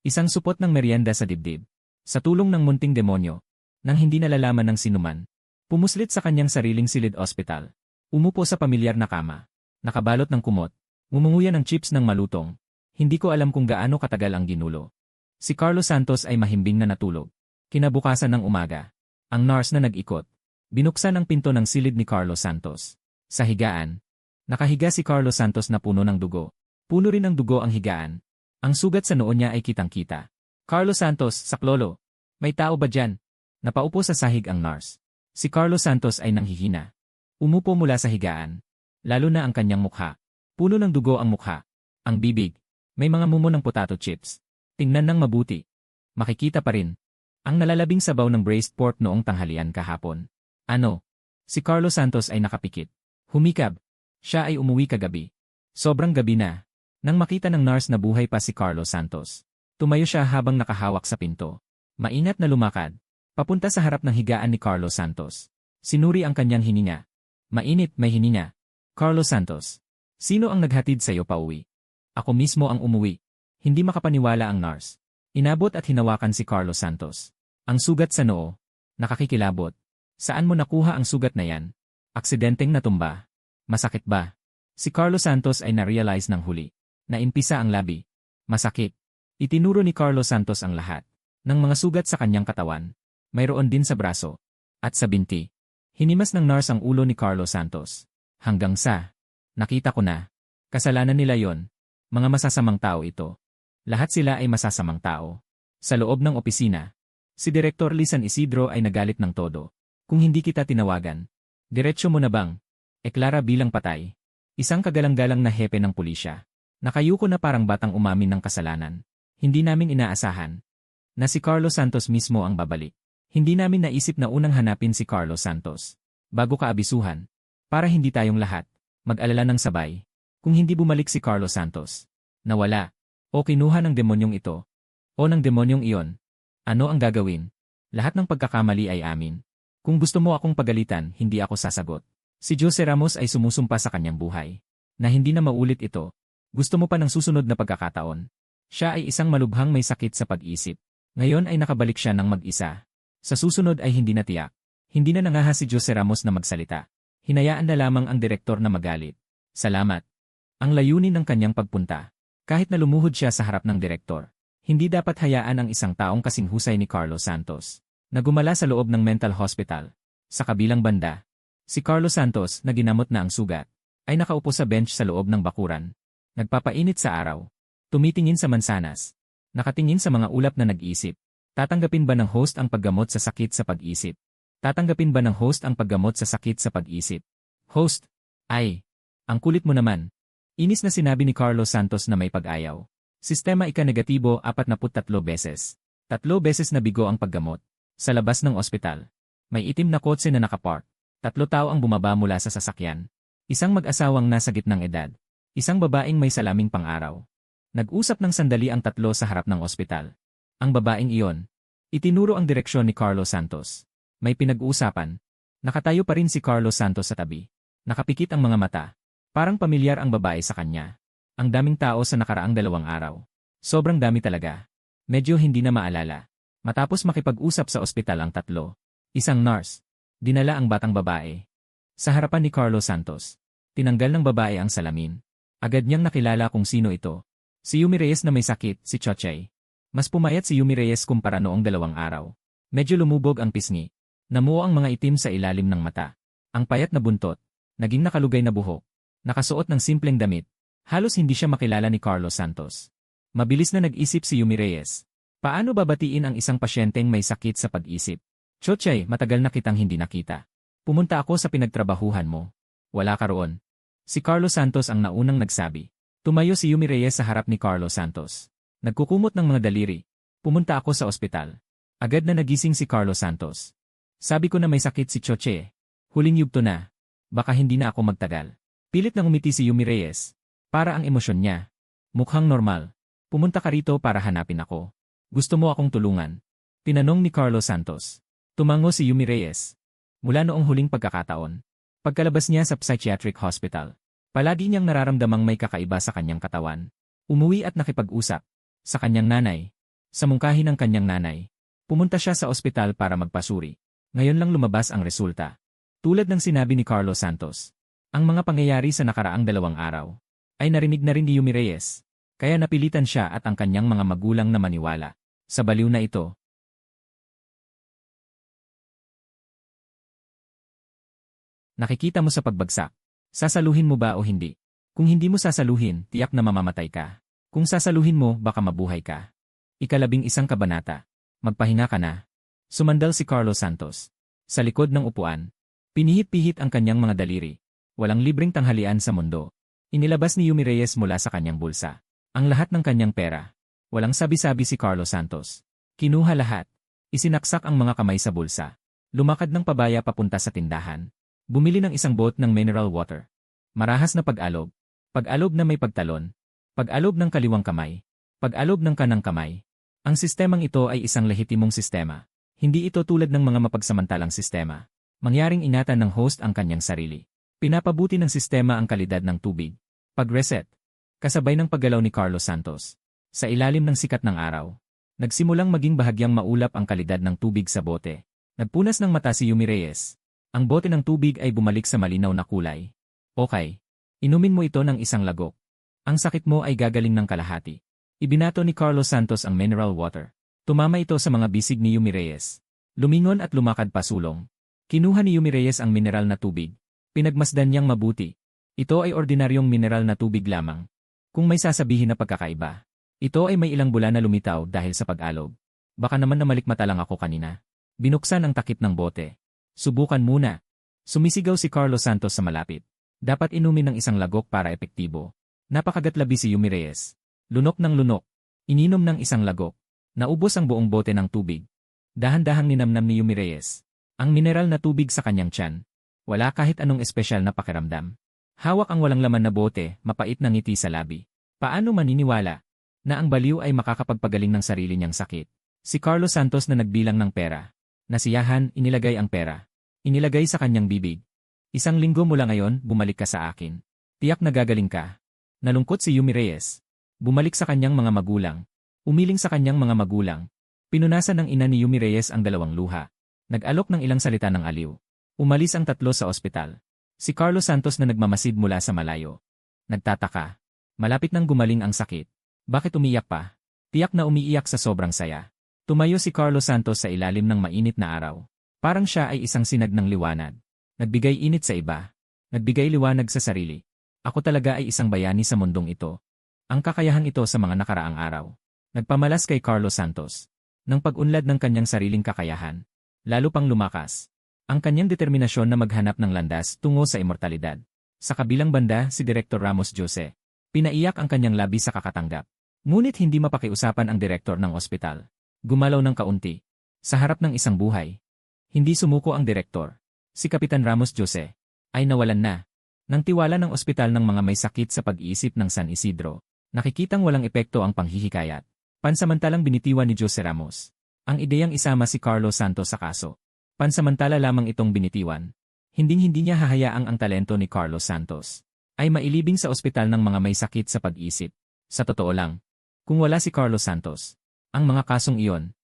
Speaker 2: Isang supot ng merienda sa dibdib. Sa tulong ng munting demonyo, nang hindi nalalaman ng sinuman, pumuslit sa kanyang sariling silid ospital. Umupo sa pamilyar na kama. Nakabalot ng kumot. Mumunguya ng chips ng malutong. Hindi ko alam kung gaano katagal ang ginulo. Si Carlos Santos ay mahimbing na natulog. Kinabukasan ng umaga, ang nurse na nag-ikot. Binuksan ang pinto ng silid ni Carlos Santos. Sa higaan, nakahiga si Carlos Santos na puno ng dugo. Puno rin ng dugo ang higaan. Ang sugat sa noo niya ay kitang-kita. Carlos Santos, saklolo. May tao ba dyan? Napaupo sa sahig ang nurse. Si Carlos Santos ay nanghihina. Umupo mula sa higaan. Lalo na ang kanyang mukha. Puno ng dugo ang mukha. Ang bibig. May mga mumo ng potato chips. Tingnan ng mabuti. Makikita pa rin. Ang nalalabing sabaw ng braised pork noong tanghalian kahapon. Ano? Si Carlos Santos ay nakapikit. Humikab. Siya ay umuwi kagabi. Sobrang gabi na. Nang makita ng nurse na buhay pa si Carlos Santos. Tumayo siya habang nakahawak sa pinto. Maingat na lumakad. Papunta sa harap ng higaan ni Carlos Santos. Sinuri ang kanyang hininga. Mainit, may hininga. Carlos Santos. Sino ang naghatid sa'yo pauwi? Ako mismo ang umuwi. Hindi makapaniwala ang nurse. Inabot at hinawakan si Carlos Santos. Ang sugat sa noo. Nakakikilabot. Saan mo nakuha ang sugat na yan? Aksidenteng natumba. Masakit ba? Si Carlos Santos ay na-realize ng huli. Naimpisa ang labi. Masakit. Itinuro ni Carlos Santos ang lahat. ng mga sugat sa kanyang katawan. Mayroon din sa braso. At sa binti. Hinimas ng nurse ang ulo ni Carlos Santos. Hanggang sa, nakita ko na. Kasalanan nila yon. Mga masasamang tao ito. Lahat sila ay masasamang tao. Sa loob ng opisina, si Direktor Lisan Isidro ay nagalit ng todo. Kung hindi kita tinawagan, diretsyo mo na bang? Eklara bilang patay. Isang kagalang-galang na hepe ng pulisya. Nakayuko na parang batang umamin ng kasalanan. Hindi namin inaasahan na si Carlos Santos mismo ang babalik. Hindi namin naisip na unang hanapin si Carlos Santos bago ka abisuhan. Para hindi tayong lahat mag-alala ng sabay. Kung hindi bumalik si Carlos Santos, nawala, o kinuha ng demonyong ito, o ng demonyong iyon, ano ang gagawin? Lahat ng pagkakamali ay amin. Kung gusto mo akong pagalitan, hindi ako sasagot. Si Jose Ramos ay sumusumpa sa kanyang buhay. Na hindi na maulit ito. Gusto mo pa ng susunod na pagkakataon. Siya ay isang malubhang may sakit sa pag-isip. Ngayon ay nakabalik siya ng mag-isa. Sa susunod ay hindi na tiyak. Hindi na nangaha si Jose Ramos na magsalita. Hinayaan na lamang ang direktor na magalit. Salamat. Ang layunin ng kanyang pagpunta. Kahit na lumuhod siya sa harap ng direktor, hindi dapat hayaan ang isang taong kasing husay ni Carlos Santos na gumala sa loob ng mental hospital. Sa kabilang banda, si Carlos Santos na ginamot na ang sugat, ay nakaupo sa bench sa loob ng bakuran. Nagpapainit sa araw. Tumitingin sa mansanas. Nakatingin sa mga ulap na nag-iisip. Tatanggapin ba ng host ang paggamot sa sakit sa pag-isip? Tatanggapin ba ng host ang paggamot sa sakit sa pag-isip? Host, ay, ang kulit mo naman. Inis na sinabi ni Carlos Santos na may pag-ayaw. Sistema ika-negatibo 43 beses. 3 beses na bigo ang paggamot. Sa labas ng ospital. May itim na kotse na nakapark. 3 tao ang bumaba mula sa sasakyan. Isang mag-asawang nasa gitnang edad. Isang babaeng may salaming pang-araw. Nag-usap ng sandali ang 3 sa harap ng ospital. Ang babaeng iyon. Itinuro ang direksyon ni Carlos Santos. May pinag-uusapan. Nakatayo pa rin si Carlos Santos sa tabi. Nakapikit ang mga mata. Parang pamilyar ang babae sa kanya. Ang daming tao sa nakaraang 2 araw. Sobrang dami talaga. Medyo hindi na maalala. Matapos makipag-usap sa ospital ang 3. Isang nurse. Dinala ang batang babae. Sa harapan ni Carlos Santos. Tinanggal ng babae ang salamin. Agad niyang nakilala kung sino ito. Si Yumi Reyes na may sakit, si Chochay. Mas pumayat si Yumi Reyes kumpara noong 2 araw. Medyo lumubog ang pisngi. Namuo ang mga itim sa ilalim ng mata. Ang payat na buntot. Naging nakalugay na buhok. Nakasuot ng simpleng damit. Halos hindi siya makilala ni Carlos Santos. Mabilis na nag-isip si Yumi Reyes. Paano babatiin ang isang pasyenteng may sakit sa pag-isip? Chochay, matagal na kitang hindi nakita. Pumunta ako sa pinagtrabahuhan mo. Wala ka roon. Si Carlos Santos ang naunang nagsabi. Tumayo si Yumi Reyes sa harap ni Carlos Santos. Nagkukumot ng mga daliri. Pumunta ako sa ospital. Agad na nagising si Carlos Santos. Sabi ko na may sakit si Chochay. Huling yugto na. Baka hindi na ako magtagal. Pilit na ngumiti si Yumi Reyes. Para ang emosyon niya. Mukhang normal. Pumunta ka rito para hanapin ako. Gusto mo akong tulungan? Tinanong ni Carlos Santos. Tumango si Yumi Reyes. Mula noong huling pagkakataon. Pagkalabas niya sa psychiatric hospital. Palagi niyang nararamdamang may kakaiba sa kanyang katawan. Umuwi at nakipag-usap. Sa kanyang nanay. Sa mungkahi ng kanyang nanay. Pumunta siya sa ospital para magpasuri. Ngayon lang lumabas ang resulta. Tulad ng sinabi ni Carlos Santos. Ang mga pangyayari sa nakaraang 2 araw ay narinig na rin ni Yumi Reyes, kaya napilitan siya at ang kanyang mga magulang na maniwala sa baliw na ito. Nakikita mo sa pagbagsak. Sasaluhin mo ba o hindi? Kung hindi mo sasaluhin, tiyak na mamamatay ka. Kung sasaluhin mo, baka mabuhay ka. 11 kabanata. Magpahinga ka na. Sumandal si Carlos Santos. Sa likod ng upuan, pinihit-pihit ang kanyang mga daliri. Walang libreng tanghalian sa mundo. Inilabas ni Yumi Reyes mula sa kanyang bulsa ang lahat ng kanyang pera. Walang sabi-sabi si Carlos Santos. Kinuha lahat. Isinaksak ang mga kamay sa bulsa. Lumakad ng pabaya papunta sa tindahan. Bumili ng isang bote ng mineral water. Marahas na pag-alob. Pag-alob na may pagtalon. Pag-alob ng kaliwang kamay. Pag-alob ng kanang kamay. Ang sistemang ito ay isang lehitimong sistema. Hindi ito tulad ng mga mapagsamantalang sistema. Mangyaring ingatan ng host ang kanyang sarili. Pinapabuti ng sistema ang kalidad ng tubig. Pag-reset. Kasabay ng paggalaw ni Carlos Santos. Sa ilalim ng sikat ng araw. Nagsimulang maging bahagyang maulap ang kalidad ng tubig sa bote. Nagpunas ng mata si Yumi Reyes. Ang bote ng tubig ay bumalik sa malinaw na kulay. Okay. Inumin mo ito ng isang lagok. Ang sakit mo ay gagaling ng kalahati. Ibinato ni Carlos Santos ang mineral water. Tumama ito sa mga bisig ni Yumi Reyes. Lumingon at lumakad pasulong. Kinuha ni Yumi Reyes ang mineral na tubig. Pinagmasdan niyang mabuti. Ito ay ordinaryong mineral na tubig lamang. Kung may sasabihin na pagkakaiba, ito ay may ilang bulan na lumitaw dahil sa pag-alog. Baka naman namalikmata lang ako kanina. Binuksan ang takip ng bote. Subukan muna. Sumisigaw si Carlos Santos sa malapit. Dapat inumin ng isang lagok para epektibo. Napakagatlabi si Yumi Reyes. Lunok ng lunok. Ininom ng isang lagok. Naubos ang buong bote ng tubig. Dahan-dahang ninamnam ni Yumi Reyes ang mineral na tubig sa kanyang tiyan. Wala kahit anong espesyal na pakiramdam. Hawak ang walang laman na bote, mapait na ngiti sa labi. Paano maniniwala na ang baliw ay makakapagpagaling ng sarili niyang sakit? Si Carlos Santos na nagbilang ng pera. Nasiyahan, inilagay ang pera. Inilagay sa kanyang bibig. Isang linggo mula ngayon, bumalik ka sa akin. Tiyak na gagaling ka. Nalungkot si Yumi Reyes. Bumalik sa kanyang mga magulang. Umiling sa kanyang mga magulang. Pinunasan ng ina ni Yumi Reyes ang dalawang luha. Nag-alok ng ilang salita ng aliw. Umalis ang tatlo sa ospital. Si Carlos Santos na nagmamasid mula sa malayo. Nagtataka. Malapit nang gumaling ang sakit. Bakit umiyak pa? Tiyak na umiiyak sa sobrang saya. Tumayo si Carlos Santos sa ilalim ng mainit na araw. Parang siya ay isang sinag ng liwanag. Nagbigay init sa iba. Nagbigay liwanag sa sarili. Ako talaga ay isang bayani sa mundong ito. Ang kakayahang ito sa mga nakaraang araw. Nagpamalas kay Carlos Santos. Nang pag-unlad ng kanyang sariling kakayahan. Lalo pang lumakas. Ang kanyang determinasyon na maghanap ng landas tungo sa immortalidad. Sa kabilang banda, si Direktor Ramos Jose. Pinaiyak ang kanyang labi sa kakatanggap. Ngunit hindi mapakiusapan ang direktor ng ospital. Gumalaw ng kaunti. Sa harap ng isang buhay. Hindi sumuko ang direktor. Si Kapitan Ramos Jose ay nawalan na ng tiwala ng ospital ng mga may sakit sa pag-iisip ng San Isidro. Nakikitang walang epekto ang panghihikayat. Pansamantalang binitiwan ni Jose Ramos ang ideyang isama si Carlos Santos sa kaso. Pansamantala lamang itong binitiwan. Hinding-hindi niya hahayaang ang talento ni Carlos Santos ay mailibing sa ospital ng mga may sakit sa pag-iisip. Sa totoo lang, kung wala si Carlos Santos, ang mga kasong iyon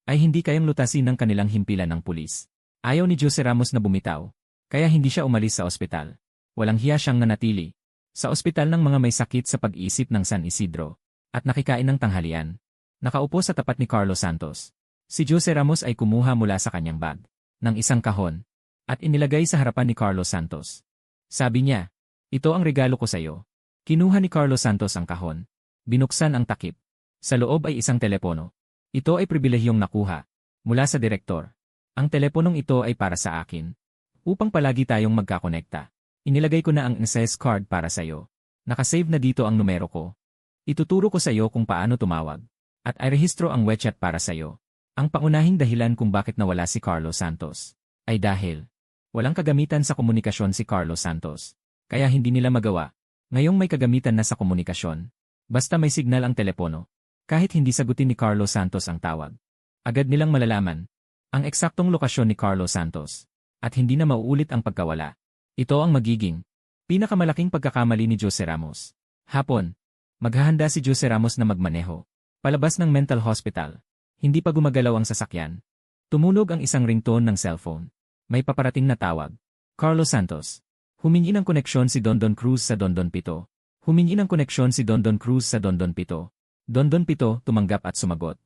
Speaker 2: ay hindi kayang lutasin ng kanilang himpilan ng pulis. Ayaw ni Jose Ramos na bumitaw, kaya hindi siya umalis sa ospital. Walang hiya siyang nanatili sa ospital ng mga may sakit sa pag-iisip ng San Isidro at nakikain ng tanghalian. Nakaupo sa tapat ni Carlos Santos. Si Jose Ramos ay kumuha mula sa kanyang bag ng isang kahon at inilagay sa harapan ni Carlos Santos. Sabi niya, ito ang regalo ko sa iyo. Kinuha ni Carlos Santos ang kahon. Binuksan ang takip. Sa loob ay isang telepono. Ito ay pribilehiyong nakuha mula sa direktor. Ang teleponong ito ay para sa akin. Upang palagi tayong magkakonekta. Inilagay ko na ang access card para sa iyo. Nakasave na dito ang numero ko. Ituturo ko sa iyo kung paano tumawag. At ay rehistro ang WeChat para sa iyo. Ang pangunahing dahilan kung bakit nawala si Carlos Santos ay dahil walang kagamitan sa komunikasyon si Carlos Santos. Kaya hindi nila magawa. Ngayong may kagamitan na sa komunikasyon. Basta may signal ang telepono. Kahit hindi sagutin ni Carlos Santos ang tawag. Agad nilang malalaman ang eksaktong lokasyon ni Carlos Santos. At hindi na mauulit ang pagkawala. Ito ang magiging pinakamalaking pagkakamali ni Jose Ramos. Hapon, maghahanda si Jose Ramos na magmaneho. Palabas ng mental hospital. Hindi pa gumagalaw ang sasakyan. Tumunog ang isang ringtone ng cellphone. May paparating na tawag. Carlos Santos. Humingi ng koneksyon si Dondon Cruz sa Dondon Pito. Humingi ng koneksyon si Dondon Cruz sa Dondon Pito. Dondon Pito tumanggap at sumagot.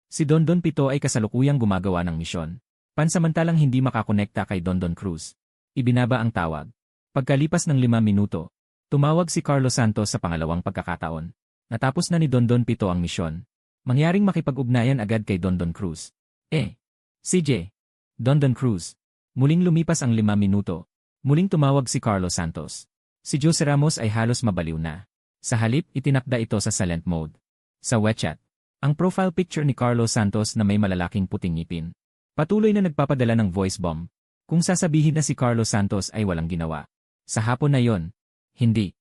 Speaker 2: Si Dondon Pito ay kasalukuyang gumagawa ng misyon. Pansamantalang hindi makakonekta kay Dondon Cruz. Ibinaba ang tawag. Pagkalipas ng 5 minuto, tumawag si Carlos Santos sa pangalawang pagkakataon. Natapos na ni Dondon Pito ang misyon. Mangyaring makipag-ugnayan agad kay Dondon Cruz. CJ. Dondon Cruz. Muling lumipas ang 5 minuto. Muling tumawag si Carlos Santos. Si Jose Ramos ay halos mabaliw na. Sa halip, itinakda ito sa silent mode. Sa WeChat, ang profile picture ni Carlos Santos na may malalaking puting ngipin. Patuloy na nagpapadala ng voice bomb. Kung sasabihin na si Carlos Santos ay walang ginawa. Sa hapon na yon, hindi.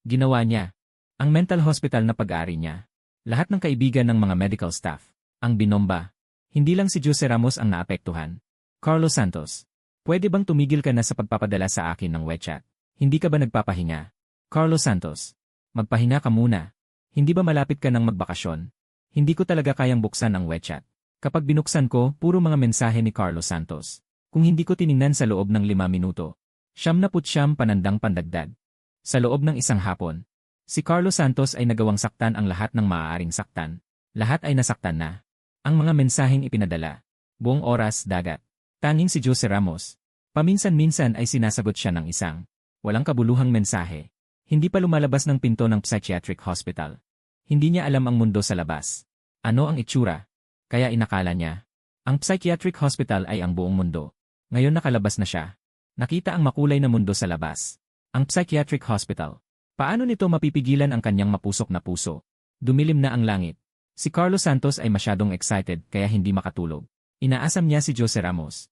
Speaker 2: Ginawa niya ang mental hospital na pag-aari niya. Lahat ng kaibigan ng mga medical staff ang binomba. Hindi lang si Jose Ramos ang naapektuhan. Carlos Santos, pwede bang tumigil ka na sa pagpapadala sa akin ng WeChat? Hindi ka ba nagpapahinga? Carlos Santos, magpahinga ka muna. Hindi ba malapit ka ng magbakasyon? Hindi ko talaga kayang buksan ang WeChat. Kapag binuksan ko, puro mga mensahe ni Carlos Santos. Kung hindi ko tiningnan sa loob ng 5 minuto, 79 panandang pandagdag. Sa loob ng isang hapon, si Carlos Santos ay nagawang saktan ang lahat ng maaaring saktan. Lahat ay nasaktan na. Ang mga mensaheng ipinadala. Buong oras, dagat. Tanging si Jose Ramos. Paminsan-minsan ay sinasagot siya ng isang walang kabuluhang mensahe. Hindi pa lumalabas ng pinto ng psychiatric hospital. Hindi niya alam ang mundo sa labas. Ano ang itsura? Kaya inakala niya. Ang psychiatric hospital ay ang buong mundo. Ngayon nakalabas na siya. Nakita ang makulay na mundo sa labas. Ang psychiatric hospital. Paano nito mapipigilan ang kanyang mapusok na puso? Dumilim na ang langit. Si Carlos Santos ay masyadong excited kaya hindi makatulog. Inaasam niya si Jose Ramos.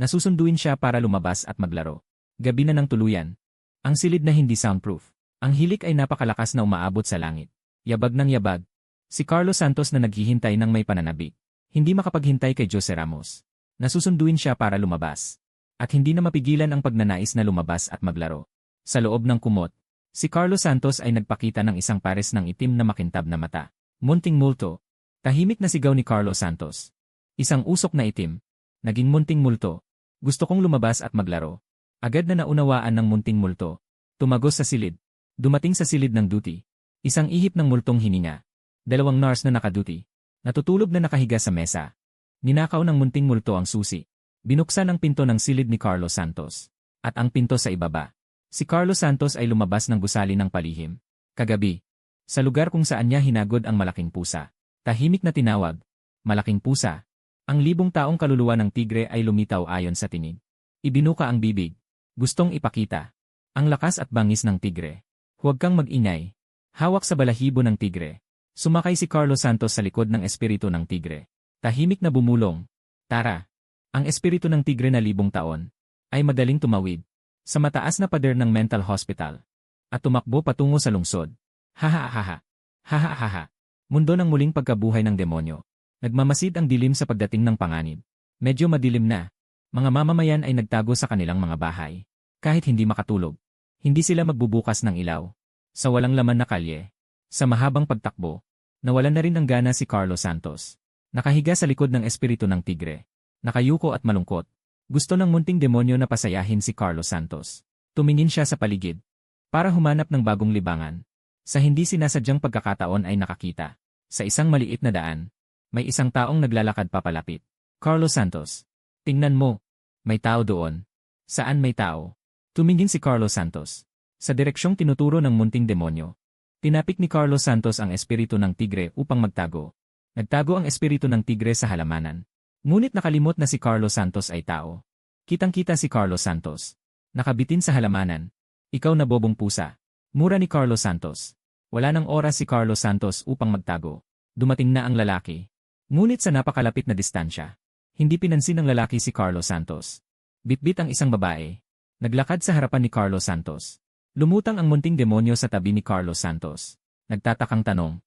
Speaker 2: Nasusunduin siya para lumabas at maglaro. Gabi na ng tuluyan. Ang silid na hindi soundproof. Ang hilik ay napakalakas na umaabot sa langit. Yabag ng yabag. Si Carlos Santos na naghihintay ng may pananabik. Hindi makapaghintay kay Jose Ramos. Nasusunduin siya para lumabas. At hindi na mapigilan ang pagnanais na lumabas at maglaro. Sa loob ng kumot, si Carlos Santos ay nagpakita ng isang pares ng itim na makintab na mata. Munting multo. Tahimik na sigaw ni Carlos Santos. Isang usok na itim. Naging munting multo. Gusto kong lumabas at maglaro. Agad na naunawaan ng munting multo. Tumagos sa silid. Dumating sa silid ng duty. Isang ihip ng multong hininga. 2 nurse na nakaduty. Natutulog na nakahiga sa mesa. Ninakaw ng munting multo ang susi. Binuksan ang pinto ng silid ni Carlos Santos. At ang pinto sa ibaba. Si Carlos Santos ay lumabas ng gusali ng palihim. Kagabi. Sa lugar kung saan niya hinagod ang malaking pusa. Tahimik na tinawag. Malaking pusa. Ang 1,000 taong kaluluwa ng tigre ay lumitaw ayon sa tinig. Ibinuka ang bibig. Gustong ipakita. Ang lakas at bangis ng tigre. Huwag kang mag-ingay. Hawak sa balahibo ng tigre. Sumakay si Carlos Santos sa likod ng espiritu ng tigre. Tahimik na bumulong. Tara. Ang espiritu ng tigre na 1,000 taon ay madaling tumawid sa mataas na pader ng mental hospital at tumakbo patungo sa lungsod. Hahahaha. Hahahaha. Mundo ng muling pagkabuhay ng demonyo. Nagmamasid ang dilim sa pagdating ng panganib. Medyo madilim na. Mga mamamayan ay nagtago sa kanilang mga bahay. Kahit hindi makatulog. Hindi sila magbubukas ng ilaw. Sa walang laman na kalye. Sa mahabang pagtakbo. Nawalan na rin ng gana si Carlos Santos. Nakahiga sa likod ng espiritu ng tigre. Nakayuko at malungkot. Gusto ng munting demonyo na pasayahin si Carlos Santos. Tumingin siya sa paligid. Para humanap ng bagong libangan. Sa hindi sinasadyang pagkakataon ay nakakita. Sa isang maliit na daan. May isang taong naglalakad papalapit. Carlos Santos. Tingnan mo. May tao doon. Saan may tao? Tumingin si Carlos Santos. Sa direksyong tinuturo ng munting demonyo. Tinapik ni Carlos Santos ang espiritu ng tigre upang magtago. Nagtago ang espiritu ng tigre sa halamanan. Ngunit nakalimot na si Carlos Santos ay tao. Kitang-kita si Carlos Santos. Nakabitin sa halamanan. Ikaw na bobong pusa. Mura ni Carlos Santos. Wala nang oras si Carlos Santos upang magtago. Dumating na ang lalaki. Ngunit sa napakalapit na distansya. Hindi pinansin ng lalaki si Carlos Santos. Bitbit ang isang babae. Naglakad sa harapan ni Carlos Santos. Lumutang ang munting demonyo sa tabi ni Carlos Santos. Nagtatakang tanong.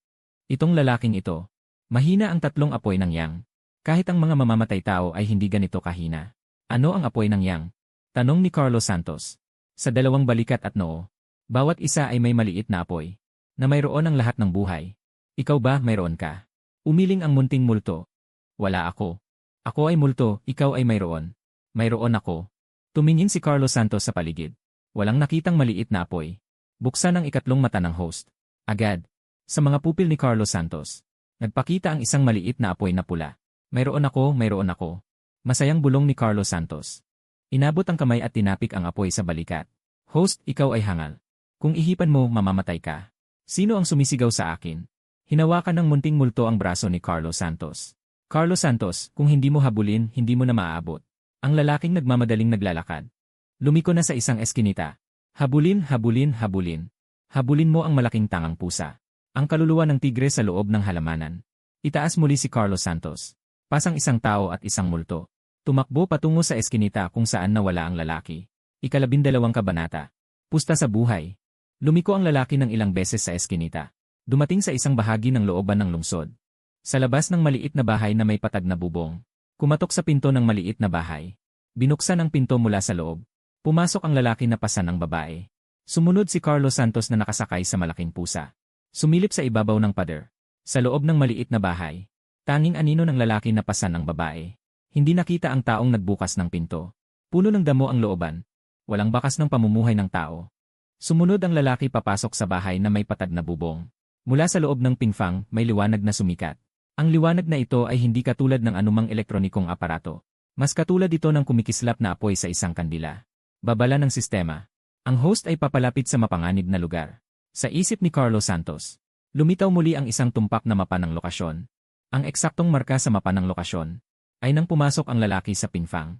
Speaker 2: Itong lalaking ito. Mahina ang 3 apoy ng yang. Kahit ang mga mamamatay tao ay hindi ganito kahina. Ano ang apoy ng yang? Tanong ni Carlos Santos. Sa 2 balikat at noo. Bawat isa ay may maliit na apoy. Na mayroon ang lahat ng buhay. Ikaw ba mayroon ka? Umiling ang munting multo. Wala ako. Ako ay multo, ikaw ay mayroon. Mayroon ako. Tumingin si Carlos Santos sa paligid. Walang nakitang maliit na apoy. Buksan ang 3 mata ng host. Agad. Sa mga pupil ni Carlos Santos. Nagpakita ang isang maliit na apoy na pula. Mayroon ako, mayroon ako. Masayang bulong ni Carlos Santos. Inabot ang kamay at tinapik ang apoy sa balikat. Host, ikaw ay hangal. Kung ihipan mo, mamamatay ka. Sino ang sumisigaw sa akin? Hinawakan ng munting multo ang braso ni Carlos Santos. Carlos Santos, kung hindi mo habulin, hindi mo na maaabot. Ang lalaking nagmamadaling naglalakad. Lumiko na sa isang eskinita. Habulin, habulin, habulin. Habulin mo ang malaking tangang pusa. Ang kaluluwa ng tigre sa loob ng halamanan. Itaas muli si Carlos Santos. Pasang isang tao at isang multo. Tumakbo patungo sa eskinita kung saan nawala ang lalaki. 12 kabanata. Pusta sa buhay. Lumiko ang lalaki ng ilang beses sa eskinita. Dumating sa isang bahagi ng looban ng lungsod. Sa labas ng maliit na bahay na may patag na bubong. Kumatok sa pinto ng maliit na bahay. Binuksan ang pinto mula sa loob. Pumasok ang lalaki na pasan ng babae. Sumunod si Carlos Santos na nakasakay sa malaking pusa. Sumilip sa ibabaw ng pader. Sa loob ng maliit na bahay. Tanging anino ng lalaki na pasan ng babae. Hindi nakita ang taong nagbukas ng pinto. Puno ng damo ang looban. Walang bakas ng pamumuhay ng tao. Sumunod ang lalaki papasok sa bahay na may patag na bubong. Mula sa loob ng pingfang, may liwanag na sumikat. Ang liwanag na ito ay hindi katulad ng anumang elektronikong aparato. Mas katulad ito ng kumikislap na apoy sa isang kandila. Babala ng sistema. Ang host ay papalapit sa mapanganib na lugar. Sa isip ni Carlos Santos, lumitaw muli ang isang tumpak na mapa ng lokasyon. Ang eksaktong marka sa mapa ng lokasyon ay nang pumasok ang lalaki sa pingfang.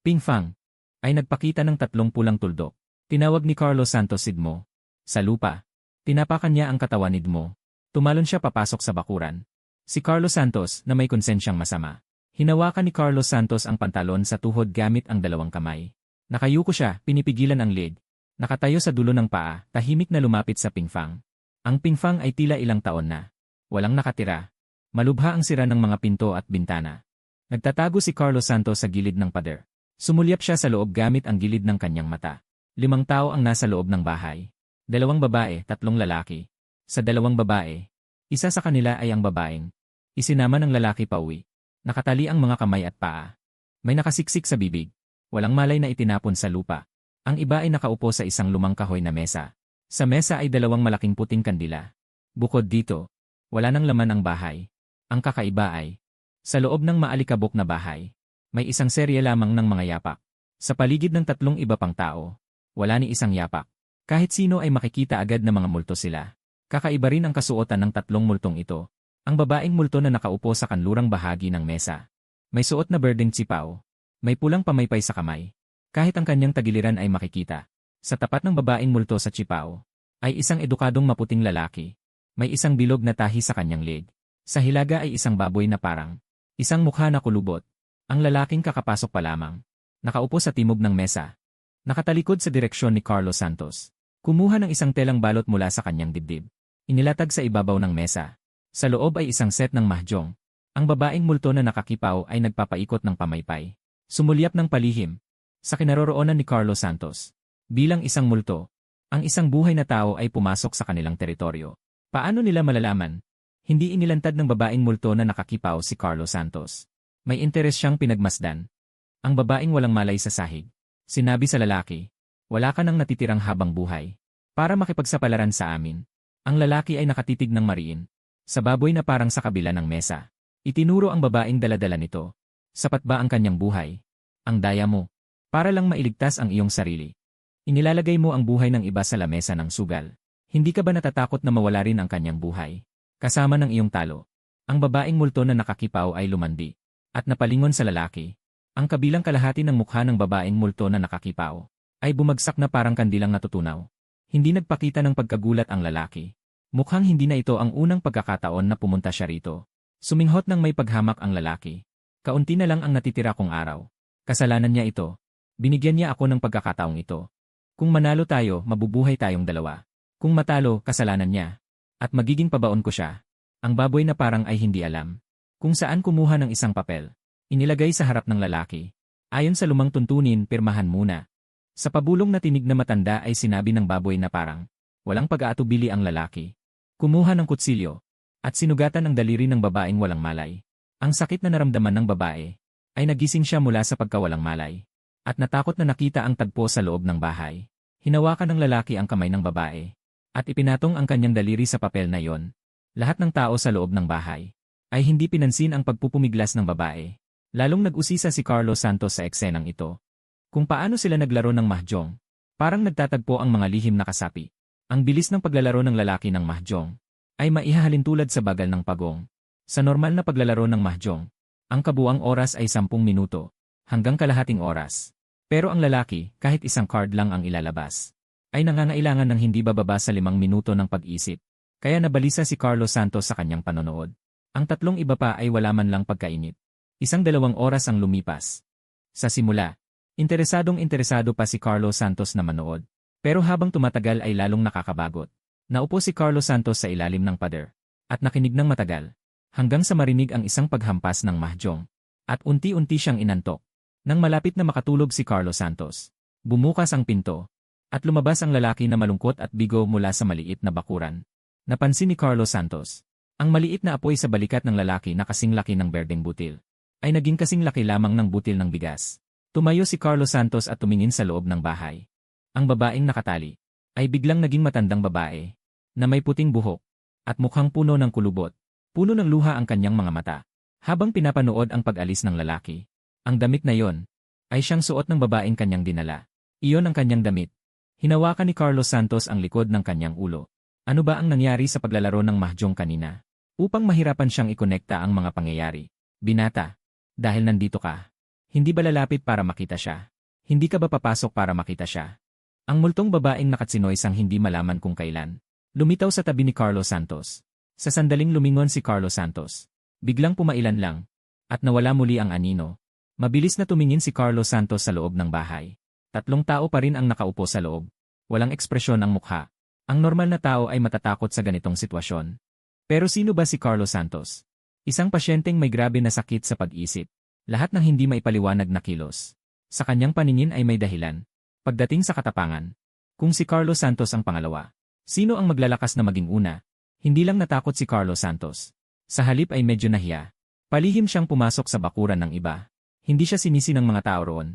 Speaker 2: Pingfang ay nagpakita ng 3 pulang tuldok. Tinawag ni Carlos Santos si Edmo. Sa lupa, tinapakan niya ang katawan ni Edmo. Tumalon siya papasok sa bakuran. Si Carlos Santos na may konsensyang masama. Hinawakan ni Carlos Santos ang pantalon sa tuhod gamit ang 2 kamay. Nakayuko siya, pinipigilan ang leg. Nakatayo sa dulo ng paa, tahimik na lumapit sa pingfang. Ang pingfang ay tila ilang taon na. Walang nakatira. Malubha ang sira ng mga pinto at bintana. Nagtatago si Carlos Santos sa gilid ng pader. Sumulyap siya sa loob gamit ang gilid ng kanyang mata. 5 tao ang nasa loob ng bahay. 2 babae, 3 lalaki. Sa 2 babae, isa sa kanila ay ang babaeng isinama ng lalaki pauwi. Nakatali ang mga kamay at paa. May nakasiksik sa bibig. Walang malay na itinapon sa lupa. Ang iba ay nakaupo sa isang lumang kahoy na mesa. Sa mesa ay 2 malaking puting kandila. Bukod dito, wala nang laman ang bahay. Ang kakaiba ay, sa loob ng maalikabok na bahay, may isang serye lamang ng mga yapak. Sa paligid ng 3 iba pang tao, wala ni isang yapak. Kahit sino ay makikita agad na mga multo sila. Kakaiba rin ang kasuotan ng 3 multong ito. Ang babaeng multo na nakaupo sa kanlurang bahagi ng mesa. May suot na berdeng tsipaw. May pulang pamaypay sa kamay. Kahit ang kanyang tagiliran ay makikita. Sa tapat ng babaeng multo sa tsipaw, ay isang edukadong maputing lalaki. May isang bilog na tahi sa kanyang leg. Sa hilaga ay isang baboy na parang isang mukha na kulubot. Ang lalaking kakapasok pa lamang. Nakaupo sa timog ng mesa. Nakatalikod sa direksyon ni Carlos Santos. Kumuha ng isang telang balot mula sa kanyang dibdib. Inilatag sa ibabaw ng mesa. Sa loob ay isang set ng mahjong. Ang babaeng multo na nakakipaw ay nagpapaikot ng pamaypay. Sumulyap ng palihim. Sa kinaroroonan ni Carlos Santos. Bilang isang multo, ang isang buhay na tao ay pumasok sa kanilang teritoryo. Paano nila malalaman? Hindi inilantad ng babaeng multo na nakakipaw si Carlos Santos. May interes siyang pinagmasdan. Ang babaeng walang malay sa sahig. Sinabi sa lalaki, wala ka nang natitirang habang buhay. Para makipagsapalaran sa amin. Ang lalaki ay nakatitig ng mariin. Sa baboy na parang sa kabila ng mesa. Itinuro ang babaeng daladala nito. Sapat ba ang kanyang buhay? Ang daya mo. Para lang mailigtas ang iyong sarili. Inilalagay mo ang buhay ng iba sa lamesa ng sugal. Hindi ka ba natatakot na mawala rin ang kanyang buhay? Kasama ng iyong talo. Ang babaeng multo na nakakipaw ay lumandi. At napalingon sa lalaki. Ang kabilang kalahati ng mukha ng babaeng multo na nakakipaw ay bumagsak na parang kandilang natutunaw. Hindi nagpakita ng pagkagulat ang lalaki. Mukhang hindi na ito ang unang pagkakataon na pumunta siya rito. Suminghot ng may paghamak ang lalaki. Kaunti na lang ang natitira kong araw. Kasalanan niya ito. Binigyan niya ako ng pagkakataong ito. Kung manalo tayo, mabubuhay tayong 2. Kung matalo, kasalanan niya. At magiging pabaon ko siya. Ang baboy na parang ay hindi alam kung saan kumuha ng isang papel. Inilagay sa harap ng lalaki. Ayon sa lumang tuntunin, pirmahan muna. Sa pabulong na tinig na matanda ay sinabi ng baboy na parang walang pag-aatubili ang lalaki. Kumuha ng kutsilyo at sinugatan ang daliri ng babaeng walang malay. Ang sakit na naramdaman ng babae ay nagising siya mula sa pagkawalang malay at natakot na nakita ang tagpo sa loob ng bahay. Hinawakan ng lalaki ang kamay ng babae at ipinatong ang kanyang daliri sa papel na iyon. Lahat ng tao sa loob ng bahay ay hindi pinansin ang pagpupumiglas ng babae. Lalong nag-usisa si Carlos Santos sa eksenang ito. Kung paano sila naglaro ng mahjong. Parang nagtatagpo ang mga lihim na kasapi. Ang bilis ng paglalaro ng lalaki ng mahjong ay maihahalin tulad sa bagal ng pagong. Sa normal na paglalaro ng mahjong, ang kabuang oras ay 10 minuto hanggang kalahating oras. Pero ang lalaki, kahit isang card lang ang ilalabas, ay nangangailangan ng hindi bababa sa 5 minuto ng pag-isip. Kaya nabalisa si Carlos Santos sa kanyang panonood. Ang 3 iba pa ay wala man lang pagkainip. 1-2 oras ang lumipas. Sa simula, interesado pa si Carlos Santos na manood. Pero habang tumatagal ay lalong nakakabagot. Naupo si Carlos Santos sa ilalim ng pader at nakinig ng matagal hanggang sa marinig ang isang paghampas ng mahjong at unti-unti siyang inantok. Nang malapit na makatulog si Carlos Santos, bumukas ang pinto at lumabas ang lalaki na malungkot at bigo mula sa maliit na bakuran. Napansin ni Carlos Santos, ang maliit na apoy sa balikat ng lalaki na kasing laki ng berdeng butil ay naging kasing laki lamang ng butil ng bigas. Tumayo si Carlos Santos at tumingin sa loob ng bahay. Ang babaeng nakatali ay biglang naging matandang babae na may puting buhok at mukhang puno ng kulubot. Puno ng luha ang kanyang mga mata. Habang pinapanood ang pag-alis ng lalaki. Ang damit na yon ay siyang suot ng babaeng kanyang dinala. Iyon ang kanyang damit. Hinawakan ni Carlos Santos ang likod ng kanyang ulo. Ano ba ang nangyari sa paglalaro ng mahjong kanina? Upang mahirapan siyang ikonekta ang mga pangyayari. Binata, dahil nandito ka. Hindi ba lalapit para makita siya? Hindi ka ba papasok para makita siya? Ang multong babaeng nakatsinoy sang hindi malaman kung kailan. Lumitaw sa tabi ni Carlos Santos. Sa sandaling lumingon si Carlos Santos. Biglang pumailan lang. At nawala muli ang anino. Mabilis na tumingin si Carlos Santos sa loob ng bahay. 3 tao pa rin ang nakaupo sa loob. Walang ekspresyon ang mukha. Ang normal na tao ay matatakot sa ganitong sitwasyon. Pero sino ba si Carlos Santos? Isang pasyenteng may grabe na sakit sa pag-isip. Lahat ng hindi maipaliwanag na kilos. Sa kanyang paningin ay may dahilan. Pagdating sa katapangan. Kung si Carlos Santos ang pangalawa, sino ang maglalakas na maging una? Hindi lang natakot si Carlos Santos. Sa halip ay medyo nahiya. Palihim siyang pumasok sa bakuran ng iba. Hindi siya sinisi ng mga tao roon.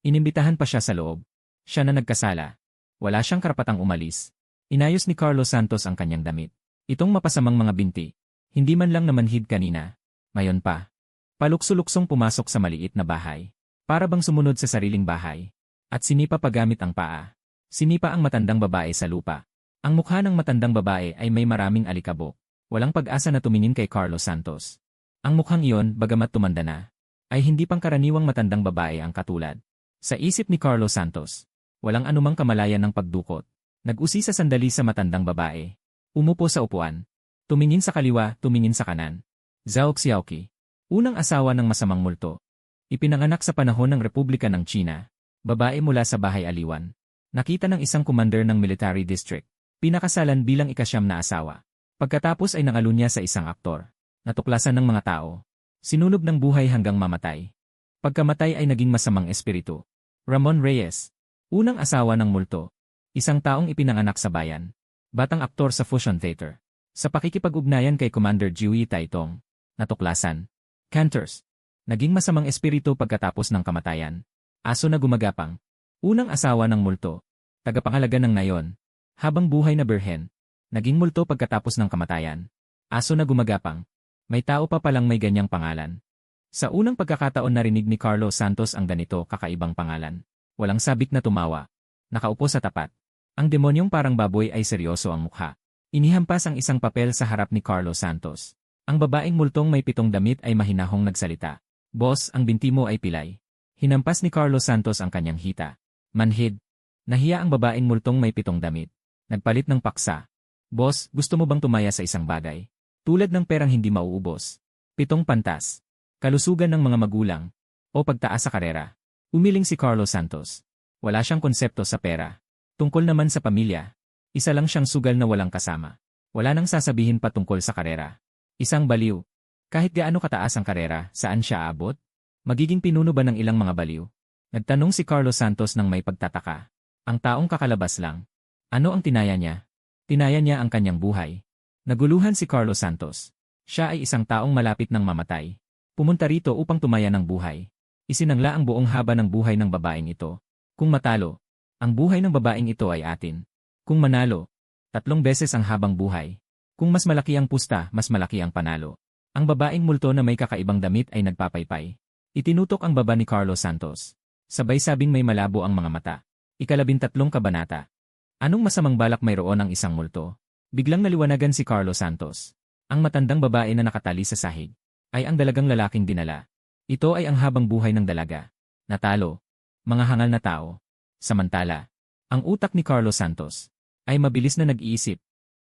Speaker 2: Inimbitahan pa siya sa loob. Siya na nagkasala. Wala siyang karapatang umalis. Inayos ni Carlos Santos ang kanyang damit. Itong mapasamang mga binti. Hindi man lang namanhid kanina. Mayon pa. Palukso-luksong pumasok sa maliit na bahay. Para bang sumunod sa sariling bahay. At sinipa pa gamit ang paa. Sinipa ang matandang babae sa lupa. Ang mukha ng matandang babae ay may maraming alikabok. Walang pag-asa na tumingin kay Carlos Santos. Ang mukhang iyon, bagamat tumanda na, ay hindi pangkaraniwang matandang babae ang katulad. Sa isip ni Carlos Santos, walang anumang kamalayan ng pagdukot. Nag-usi sa sandali sa matandang babae. Umupo sa upuan. Tumingin sa kaliwa, tumingin sa kanan. Zhao Xiaoqi, unang asawa ng masamang multo. Ipinanganak sa panahon ng Republika ng China. Babae mula sa bahay aliwan. Nakita ng isang commander ng military district. Pinakasalan bilang ika-9 na asawa. Pagkatapos ay nangalunya sa isang aktor. Natuklasan ng mga tao. Sinunog ng buhay hanggang mamatay. Pagkamatay ay naging masamang espiritu. Ramon Reyes, unang asawa ng multo. Isang taong ipinanganak sa bayan. Batang aktor sa Fusion Theater. Sa pakikipag-ugnayan kay Commander Jiwi Taitong. Natuklasan. Cantors. Naging masamang espiritu pagkatapos ng kamatayan. Aso na gumagapang. Unang asawa ng multo. Tagapangalaga ng nayon. Habang buhay na birhen. Naging multo pagkatapos ng kamatayan. Aso na gumagapang. May tao pa palang may ganyang pangalan. Sa unang pagkakataon narinig ni Carlos Santos ang ganito kakaibang pangalan. Walang sabik na tumawa. Nakaupo sa tapat. Ang demonyong parang baboy ay seryoso ang mukha. Inihampas ang isang papel sa harap ni Carlos Santos. Ang babaeng multong may 7 damit ay mahinahong nagsalita. Boss, ang binti mo ay pilay. Hinampas ni Carlos Santos ang kanyang hita. Manhid. Nahiya ang babaeng multong may 7 damit. Nagpalit ng paksa. Boss, gusto mo bang tumaya sa isang bagay? Tulad ng perang hindi mauubos. 7 pantas. Kalusugan ng mga magulang. O pagtaas sa karera. Umiling si Carlos Santos. Wala siyang konsepto sa pera. Tungkol naman sa pamilya. Isa lang siyang sugal na walang kasama. Wala nang sasabihin pa tungkol sa karera. Isang baliw. Kahit gaano kataas ang karera, saan siya aabot? Magiging pinuno ba ng ilang mga baliw? Nagtanong si Carlos Santos ng may pagtataka. Ang taong kakalabas lang. Ano ang tinaya niya? Tinaya niya ang kanyang buhay. Naguluhan si Carlos Santos. Siya ay isang taong malapit ng mamatay. Pumunta rito upang tumaya ng buhay. Isinangla ang buong haba ng buhay ng babaeng ito. Kung matalo, ang buhay ng babaeng ito ay atin. Kung manalo, 3 beses ang habang buhay. Kung mas malaki ang pusta, mas malaki ang panalo. Ang babaeng multo na may kakaibang damit ay nagpapaypay. Itinutok ang baba ni Carlos Santos. Sabay sabing may malabo ang mga mata. 13 kabanata. Anong masamang balak mayroon ang isang multo? Biglang naliwanagan si Carlos Santos. Ang matandang babae na nakatali sa sahig ay ang dalagang lalaking dinala. Ito ay ang habang buhay ng dalaga. Natalo. Mga hangal na tao. Samantala, ang utak ni Carlos Santos ay mabilis na nag-iisip.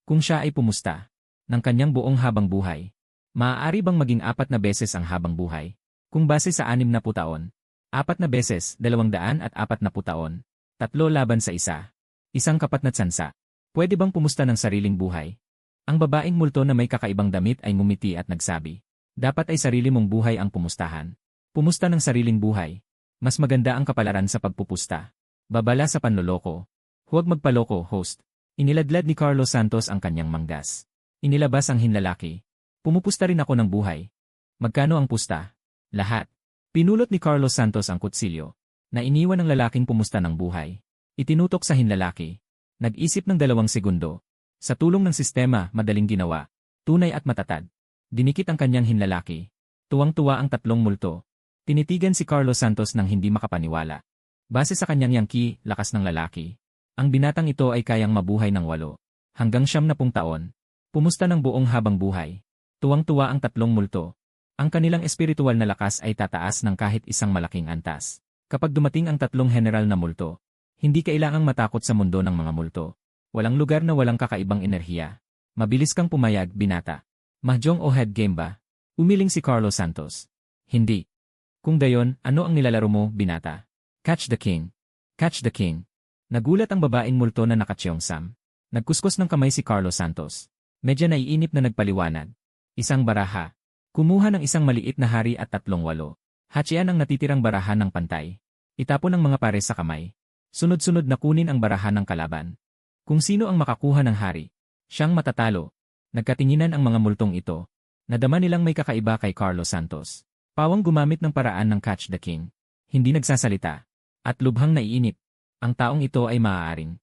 Speaker 2: Kung siya ay pumusta ng kanyang buong habang buhay, maaari bang maging 4 na beses ang habang buhay? Kung base sa 60 taon, 4 na beses 240 taon, 3 laban sa isa. Isang kapat na tsansa. Pwede bang pumusta ng sariling buhay? Ang babaeng multo na may kakaibang damit ay ngumiti at nagsabi. Dapat ay sarili mong buhay ang pumustahan. Pumusta ng sariling buhay. Mas maganda ang kapalaran sa pagpupusta. Babala sa panloloko. Huwag magpaloko, host. Iniladlad ni Carlos Santos ang kanyang manggas. Inilabas ang hinlalaki. Pumupusta rin ako ng buhay. Magkano ang pusta? Lahat. Pinulot ni Carlos Santos ang kutsilyo na iniwan ng lalaking pumusta ng buhay. Itinutok sa hinlalaki. Nag-isip ng 2 segundo. Sa tulong ng sistema, madaling ginawa. Tunay at matatag. Dinikit ang kanyang hinlalaki. Tuwang-tuwa ang tatlong multo. Tinitigan si Carlos Santos nang hindi makapaniwala. Base sa kanyang yangki, lakas ng lalaki. Ang binatang ito ay kayang mabuhay ng 8 hanggang 90 taon. Pumusta ng buong habang buhay. Tuwang-tuwa ang tatlong multo. Ang kanilang espiritual na lakas ay tataas ng kahit isang malaking antas. Kapag dumating ang tatlong general na multo, hindi kailangang matakot sa mundo ng mga multo. Walang lugar na walang kakaibang enerhiya. Mabilis kang pumayag, binata. Mahjong o head game ba? Umiling si Carlos Santos. Hindi. Kung gayon, ano ang nilalaro mo, binata? Catch the king. Catch the king. Nagulat ang babaeng multo na nakatsyong Sam. Nagkuskus ng kamay si Carlos Santos. Medyo naiinip na nagpaliwanag. Isang baraha. Kumuha ng isang maliit na hari at 3-8. Hatsian ang natitirang baraha ng pantay. Itapon ang mga pares sa kamay. Sunod-sunod na kunin ang baraha ng kalaban. Kung sino ang makakuha ng hari, siyang matatalo. Nagkatinginan ang mga multong ito. Nadama nilang may kakaiba kay Carlos Santos. Pawang gumamit ng paraan ng catch the king. Hindi nagsasalita. At lubhang naiinip. Ang taong ito ay maaaring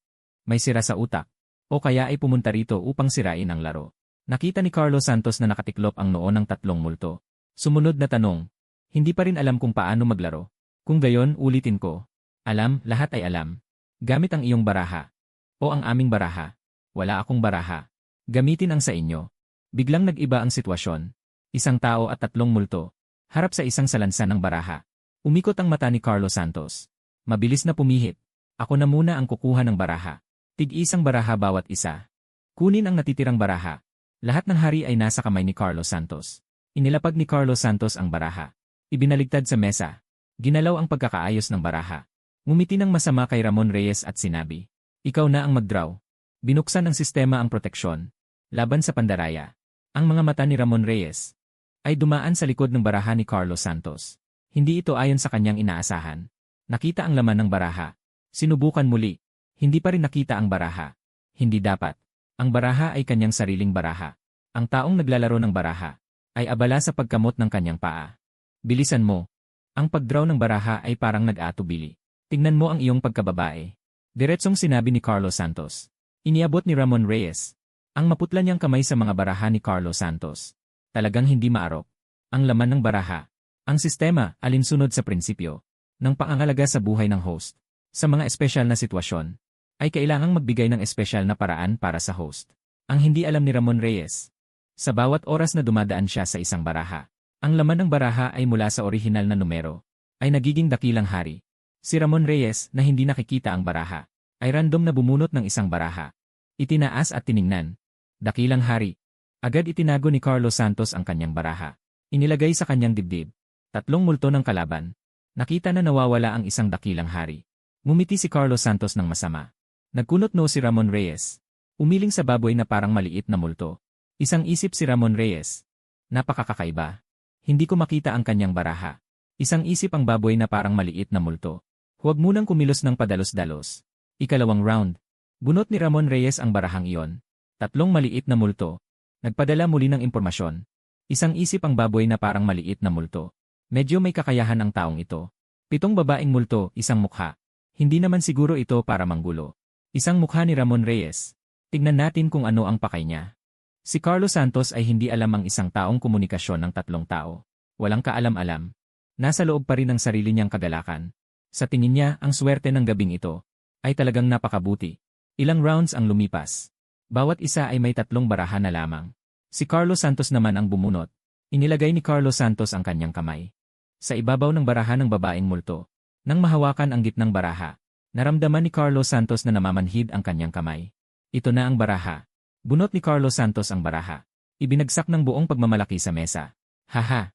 Speaker 2: may sira sa utak. O kaya ay pumunta rito upang sirain ang laro. Nakita ni Carlos Santos na nakatiklop ang noo ng tatlong multo. Sumunod na tanong. Hindi pa rin alam kung paano maglaro. Kung gayon, ulitin ko. Alam, lahat ay alam. Gamit ang iyong baraha. O ang aming baraha. Wala akong baraha. Gamitin ang sa inyo. Biglang nag-iba ang sitwasyon. Isang tao at 3 multo. Harap sa isang salansan ng baraha. Umikot ang mata ni Carlos Santos. Mabilis na pumihit. Ako na muna ang kukuha ng baraha. Tig-isang baraha bawat isa. Kunin ang natitirang baraha. Lahat ng hari ay nasa kamay ni Carlos Santos. Inilapag ni Carlos Santos ang baraha. Ibinaligtad sa mesa. Ginalaw ang pagkakaayos ng baraha. Ngumiti ng masama kay Ramon Reyes at sinabi, "Ikaw na ang mag-draw." Binuksan ng sistema ang proteksyon. Laban sa pandaraya. Ang mga mata ni Ramon Reyes ay dumaan sa likod ng baraha ni Carlos Santos. Hindi ito ayon sa kanyang inaasahan. Nakita ang laman ng baraha. Sinubukan muli. Hindi pa rin nakita ang baraha. Hindi dapat. Ang baraha ay kanyang sariling baraha. Ang taong naglalaro ng baraha ay abala sa pagkamot ng kanyang paa. Bilisan mo. Ang pagdraw ng baraha ay parang nag-aatubili. Tingnan mo ang iyong pagkababae. Diretsong sinabi ni Carlos Santos. Iniabot ni Ramon Reyes ang maputla niyang kamay sa mga baraha ni Carlos Santos. Talagang hindi maarok. Ang laman ng baraha. Ang sistema, alinsunod sa prinsipyo ng pangangalaga sa buhay ng host. Sa mga espesyal na sitwasyon, ay kailangang magbigay ng espesyal na paraan para sa host. Ang hindi alam ni Ramon Reyes. Sa bawat oras na dumadaan siya sa isang baraha, ang laman ng baraha ay mula sa orihinal na numero, ay nagiging dakilang hari. Si Ramon Reyes na hindi nakikita ang baraha, ay random na bumunot ng isang baraha. Itinaas at tiningnan. Dakilang hari. Agad itinago ni Carlos Santos ang kanyang baraha. Inilagay sa kanyang dibdib. 3 multo ng kalaban. Nakita na nawawala ang isang dakilang hari. Ngumiti si Carlos Santos ng masama. Nagkunot no si Ramon Reyes. Umiling sa baboy na parang maliit na multo. Isang isip si Ramon Reyes. Napakakakaiba. Hindi ko makita ang kanyang baraha. Isang isip ang baboy na parang maliit na multo. Huwag munang kumilos ng padalos-dalos. Ikalawang round. Bunot ni Ramon Reyes ang barahang iyon. 3 maliit na multo. Nagpadala muli ng impormasyon. Isang isip ang baboy na parang maliit na multo. Medyo may kakayahan ang taong ito. 7 babaeng multo, isang mukha. Hindi naman siguro ito para manggulo. Isang mukha ni Ramon Reyes. Tignan natin kung ano ang pakay niya. Si Carlos Santos ay hindi alam ang isang taong komunikasyon ng 3 tao. Walang kaalam-alam. Nasa loob pa rin ang sarili niyang kagalakan. Sa tingin niya, ang swerte ng gabing ito ay talagang napakabuti. Ilang rounds ang lumipas. Bawat isa ay may 3 baraha na lamang. Si Carlos Santos naman ang bumunot. Inilagay ni Carlos Santos ang kanyang kamay sa ibabaw ng baraha ng babaeng multo. Nang mahawakan ang gitnang baraha, naramdaman ni Carlos Santos na namamanhid ang kanyang kamay. Ito na ang baraha. Bunot ni Carlos Santos ang baraha. Ibinagsak ng buong pagmamalaki sa mesa. Haha.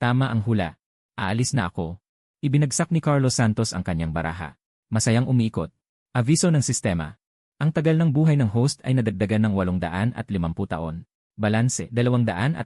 Speaker 2: Tama ang hula. Aalis na ako. Ibinagsak ni Carlos Santos ang kanyang baraha. Masayang umiikot. Aviso ng sistema. Ang tagal ng buhay ng host ay nadagdagan ng 850 taon. Balanse, 240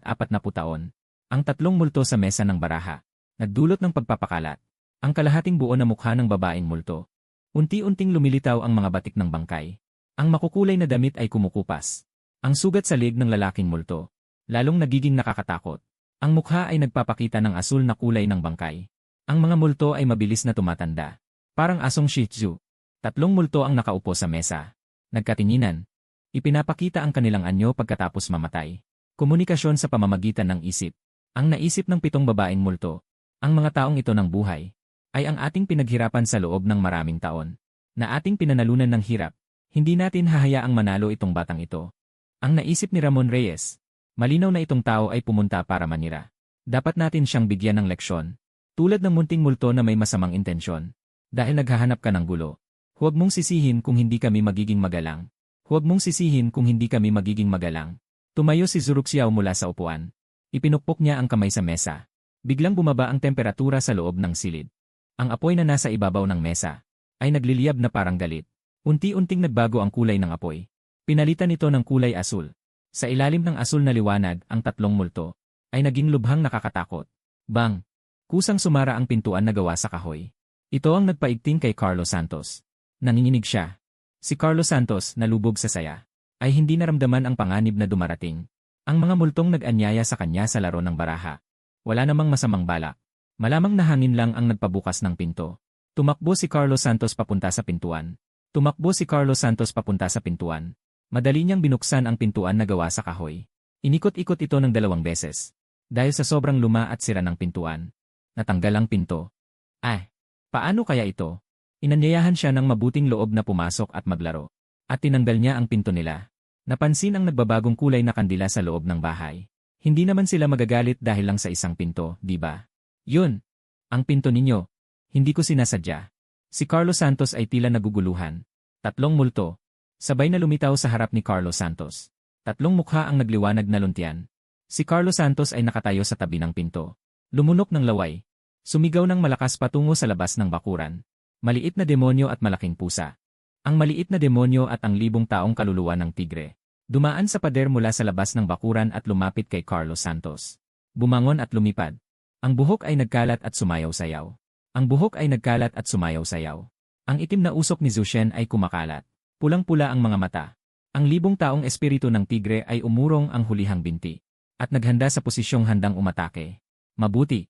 Speaker 2: taon. Ang 3 multo sa mesa ng baraha. Nagdulot ng pagpapakalat. Ang kalahating buo na mukha ng babaeng multo. Unti-unting lumilitaw ang mga batik ng bangkay. Ang makukulay na damit ay kumukupas. Ang sugat sa leg ng lalaking multo. Lalong nagiging nakakatakot. Ang mukha ay nagpapakita ng asul na kulay ng bangkay. Ang mga multo ay mabilis na tumatanda. Parang asong Shih Tzu. 3 multo ang nakaupo sa mesa. Nagkatinginan. Ipinapakita ang kanilang anyo pagkatapos mamatay. Komunikasyon sa pamamagitan ng isip. Ang naisip ng 7 babaeng multo, ang mga taong ito ng buhay, ay ang ating pinaghirapan sa loob ng maraming taon, na ating pinanalunan ng hirap. Hindi natin hahayaang manalo itong batang ito. Ang naisip ni Ramon Reyes, malinaw na itong tao ay pumunta para manira. Dapat natin siyang bigyan ng leksyon. Tulad ng munting multo na may masamang intensyon. Dahil naghahanap ka ng gulo. Huwag mong sisihin kung hindi kami magiging magalang. Huwag mong sisihin kung hindi kami magiging magalang. Tumayo si Zuruxiao mula sa upuan. Ipinukpok niya ang kamay sa mesa. Biglang bumaba ang temperatura sa loob ng silid. Ang apoy na nasa ibabaw ng mesa ay nagliliyab na parang galit. Unti-unting nagbago ang kulay ng apoy. Pinalitan ito ng kulay asul. Sa ilalim ng asul na liwanag, ang 3 multo ay naging lubhang nakakatakot. Bang! Kusang sumara ang pintuan na gawa sa kahoy. Ito ang nagpaigting kay Carlos Santos. Nanginginig siya. Si Carlos Santos, na lubog sa saya, ay hindi naramdaman ang panganib na dumarating. Ang mga multong nag-anyaya sa kanya sa laro ng baraha. Wala namang masamang balak. Malamang na hangin lang ang nagpabukas ng pinto. Tumakbo si Carlos Santos papunta sa pintuan. Tumakbo si Carlos Santos papunta sa pintuan. Madali niyang binuksan ang pintuan na gawa sa kahoy. Inikot-ikot ito ng 2 beses. Dahil sa sobrang luma at sira ng pintuan, natanggal ang pinto. Paano kaya ito? Inanyayahan siya ng mabuting loob na pumasok at maglaro. At tinanggal niya ang pinto nila. Napansin ang nagbabagong kulay na kandila sa loob ng bahay. Hindi naman sila magagalit dahil lang sa isang pinto, di ba? Yun! Ang pinto ninyo. Hindi ko sinasadya. Si Carlos Santos ay tila naguguluhan. 3 multo. Sabay na lumitaw sa harap ni Carlos Santos. 3 mukha ang nagliwanag na luntian. Si Carlos Santos ay nakatayo sa tabi ng pinto. Lumunok ng laway. Sumigaw ng malakas patungo sa labas ng bakuran. Maliit na demonyo at malaking pusa. Ang maliit na demonyo at ang 1,000 taong kaluluwa ng tigre. Dumaan sa pader mula sa labas ng bakuran at lumapit kay Carlos Santos. Bumangon at lumipad. Ang buhok ay nagkalat at sumayaw-sayaw. Ang buhok ay nagkalat at sumayaw-sayaw. Ang itim na usok ni Zushen ay kumakalat. Pulang-pula ang mga mata. Ang 1,000 taong espiritu ng tigre ay umurong ang hulihang binti. At naghanda sa posisyong handang umatake. Mabuti.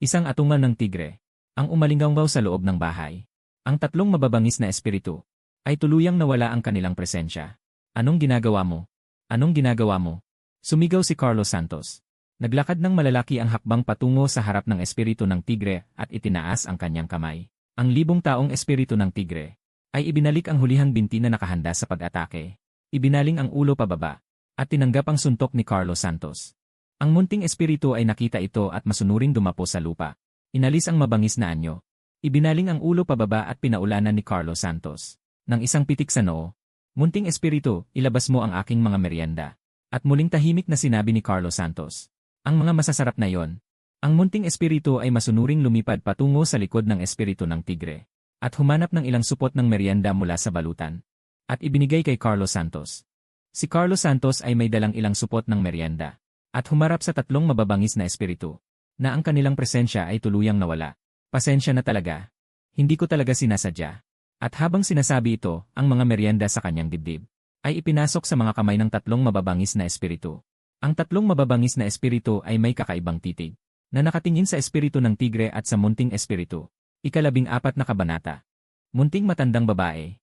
Speaker 2: Isang atungan ng tigre. Ang umalinggaw sa loob ng bahay. Ang 3 mababangis na espiritu ay tuluyang nawala ang kanilang presensya. Anong ginagawa mo? Anong ginagawa mo? Sumigaw si Carlos Santos. Naglakad ng malalaki ang hakbang patungo sa harap ng espiritu ng tigre at itinaas ang kanyang kamay. Ang 1,000 taong espiritu ng tigre ay ibinalik ang hulihang binti na nakahanda sa pag-atake. Ibinaling ang ulo pababa at tinanggap ang suntok ni Carlos Santos. Ang munting espiritu ay nakita ito at masunuring dumapo sa lupa. Inalis ang mabangis na anyo. Ibinaling ang ulo pababa at pinaulanan ni Carlos Santos. Nang isang pitik sa noo, munting espiritu, ilabas mo ang aking mga merienda. At muling tahimik na sinabi ni Carlos Santos. Ang mga masasarap na yon. Ang munting espiritu ay masunuring lumipad patungo sa likod ng espiritu ng tigre. At humanap ng ilang supot ng merienda mula sa balutan. At ibinigay kay Carlos Santos. Si Carlos Santos ay may dalang ilang supot ng merienda. At humarap sa 3 mababangis na espiritu, na ang kanilang presensya ay tuluyang nawala. Pasensya na talaga. Hindi ko talaga sinasadya. At habang sinasabi ito, ang mga merienda sa kanyang dibdib, ay ipinasok sa mga kamay ng 3 mababangis na espiritu. Ang 3 mababangis na espiritu ay may kakaibang titig, na nakatingin sa espiritu ng tigre at sa munting espiritu. 14 na kabanata. Munting matandang babae.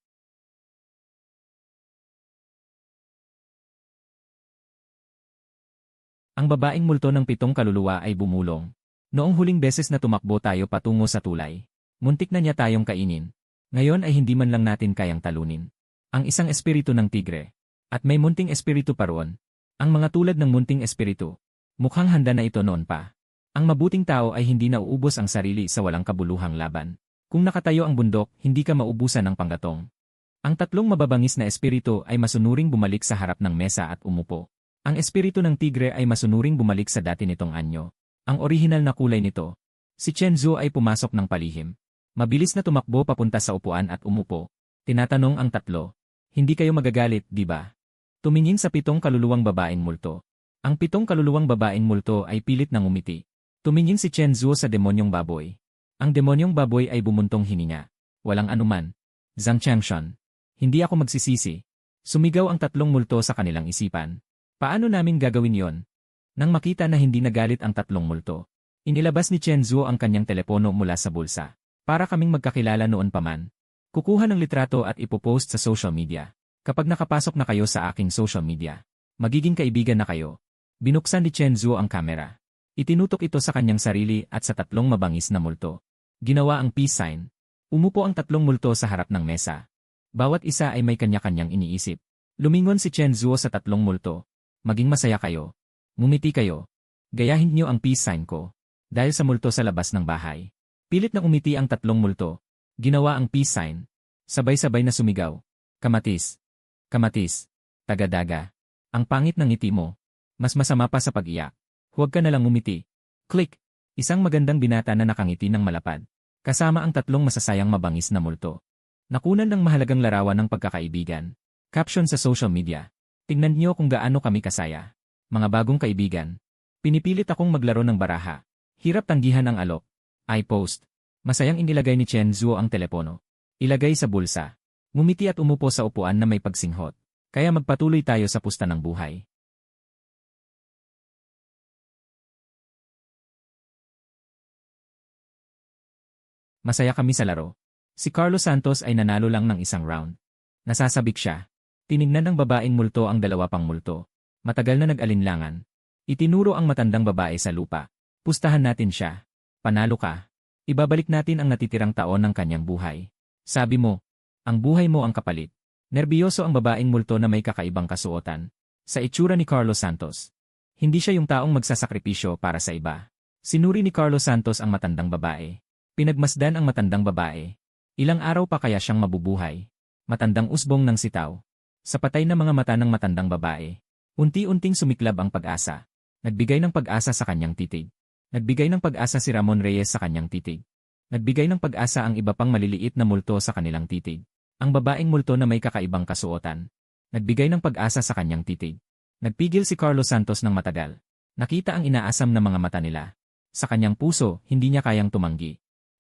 Speaker 2: Ang babaeng multo ng 7 kaluluwa ay bumulong. Noong huling beses na tumakbo tayo patungo sa tulay, muntik na niya tayong kainin. Ngayon ay hindi man lang natin kayang talunin. Ang isang espiritu ng tigre. At may munting espiritu pa roon. Ang mga tulad ng munting espiritu. Mukhang handa na ito noon pa. Ang mabuting tao ay hindi nauubos ang sarili sa walang kabuluhang laban. Kung nakatayo ang bundok, hindi ka maubusan ng panggatong. Ang 3 mababangis na espiritu ay masunuring bumalik sa harap ng mesa at umupo. Ang espiritu ng tigre ay masunuring bumalik sa dati nitong anyo. Ang orihinal na kulay nito. Si Chen Zhu ay pumasok ng palihim. Mabilis na tumakbo papunta sa upuan at umupo. Tinatanong ang 3. Hindi kayo magagalit, di ba? Tumingin sa 7 kaluluwang babaeng multo. Ang 7 kaluluwang babaeng multo ay pilit nang umiti. Tumingin si Chen Zhu sa demonyong baboy. Ang demonyong baboy ay bumuntong hininga. Walang anuman. Zhang Changshan. Hindi ako magsisisi. Sumigaw ang 3 multo sa kanilang isipan. Paano namin gagawin yon? Nang makita na hindi nagalit ang 3 multo, inilabas ni Chen Zhu ang kanyang telepono mula sa bulsa. Para kaming magkakilala noon pa man. Kukuha ng litrato at ipopost sa social media. Kapag nakapasok na kayo sa aking social media, magiging kaibigan na kayo. Binuksan ni Chen Zhuo ang kamera. Itinutok ito sa kanyang sarili at sa tatlong mabangis na multo. Ginawa ang peace sign. Umupo ang tatlong multo sa harap ng mesa. Bawat isa ay may kanya-kanyang iniisip. Lumingon si Chen Zhuo sa tatlong multo. Maging masaya kayo. Ngumiti kayo. Gayahin niyo ang peace sign ko. Dahil sa multo sa labas ng bahay. Pilit na umiti ang tatlong multo. Ginawa ang peace sign. Sabay-sabay na sumigaw. Kamatis. Kamatis. Tagadaga. Ang pangit ng ngiti mo. Mas masama pa sa pag-iyak. Huwag ka na lang umiti. Click. Isang magandang binata na nakangiti ng malapad. Kasama ang tatlong masasayang mabangis na multo. Nakunan ng mahalagang larawan ng pagkakaibigan. Caption sa social media. Tingnan niyo kung gaano kami kasaya. Mga bagong kaibigan. Pinipilit akong maglaro ng baraha. Hirap tanggihan ang alok. I-post. Masayang inilagay ni Chen Zhuo ang telepono. Ilagay sa bulsa. Ngumiti at umupo sa upuan na may pagsinghot. Kaya magpatuloy tayo sa pusta ng buhay. Masaya kami sa laro. Si Carlos Santos ay nanalo lang ng isang round. Nasasabik siya. Tinignan ng babaeng multo ang dalawa pang multo. Matagal na nag-alinlangan. Itinuro ang matandang babae sa lupa. Pustahan natin siya. Panalo ka. Ibabalik natin ang natitirang taon ng kanyang buhay. Sabi mo, ang buhay mo ang kapalit. Nerbiyoso ang babaeng multo na may kakaibang kasuotan. Sa itsura ni Carlos Santos. Hindi siya yung taong magsasakripisyo para sa iba. Sinuri ni Carlos Santos ang matandang babae. Pinagmasdan ang matandang babae. Ilang araw pa kaya siyang mabubuhay. Matandang usbong ng sitaw. Sa patay na mga mata ng matandang babae. Unti-unting sumiklab ang pag-asa. Nagbigay ng pag-asa sa kanyang titig. Nagbigay ng pag-asa si Ramon Reyes sa kanyang titig. Nagbigay ng pag-asa ang iba pang maliliit na multo sa kanilang titig. Ang babaeng multo na may kakaibang kasuotan. Nagbigay ng pag-asa sa kanyang titig. Nagpigil si Carlos Santos ng matagal. Nakita ang inaasam na mga mata nila. Sa kanyang puso, hindi niya kayang tumanggi.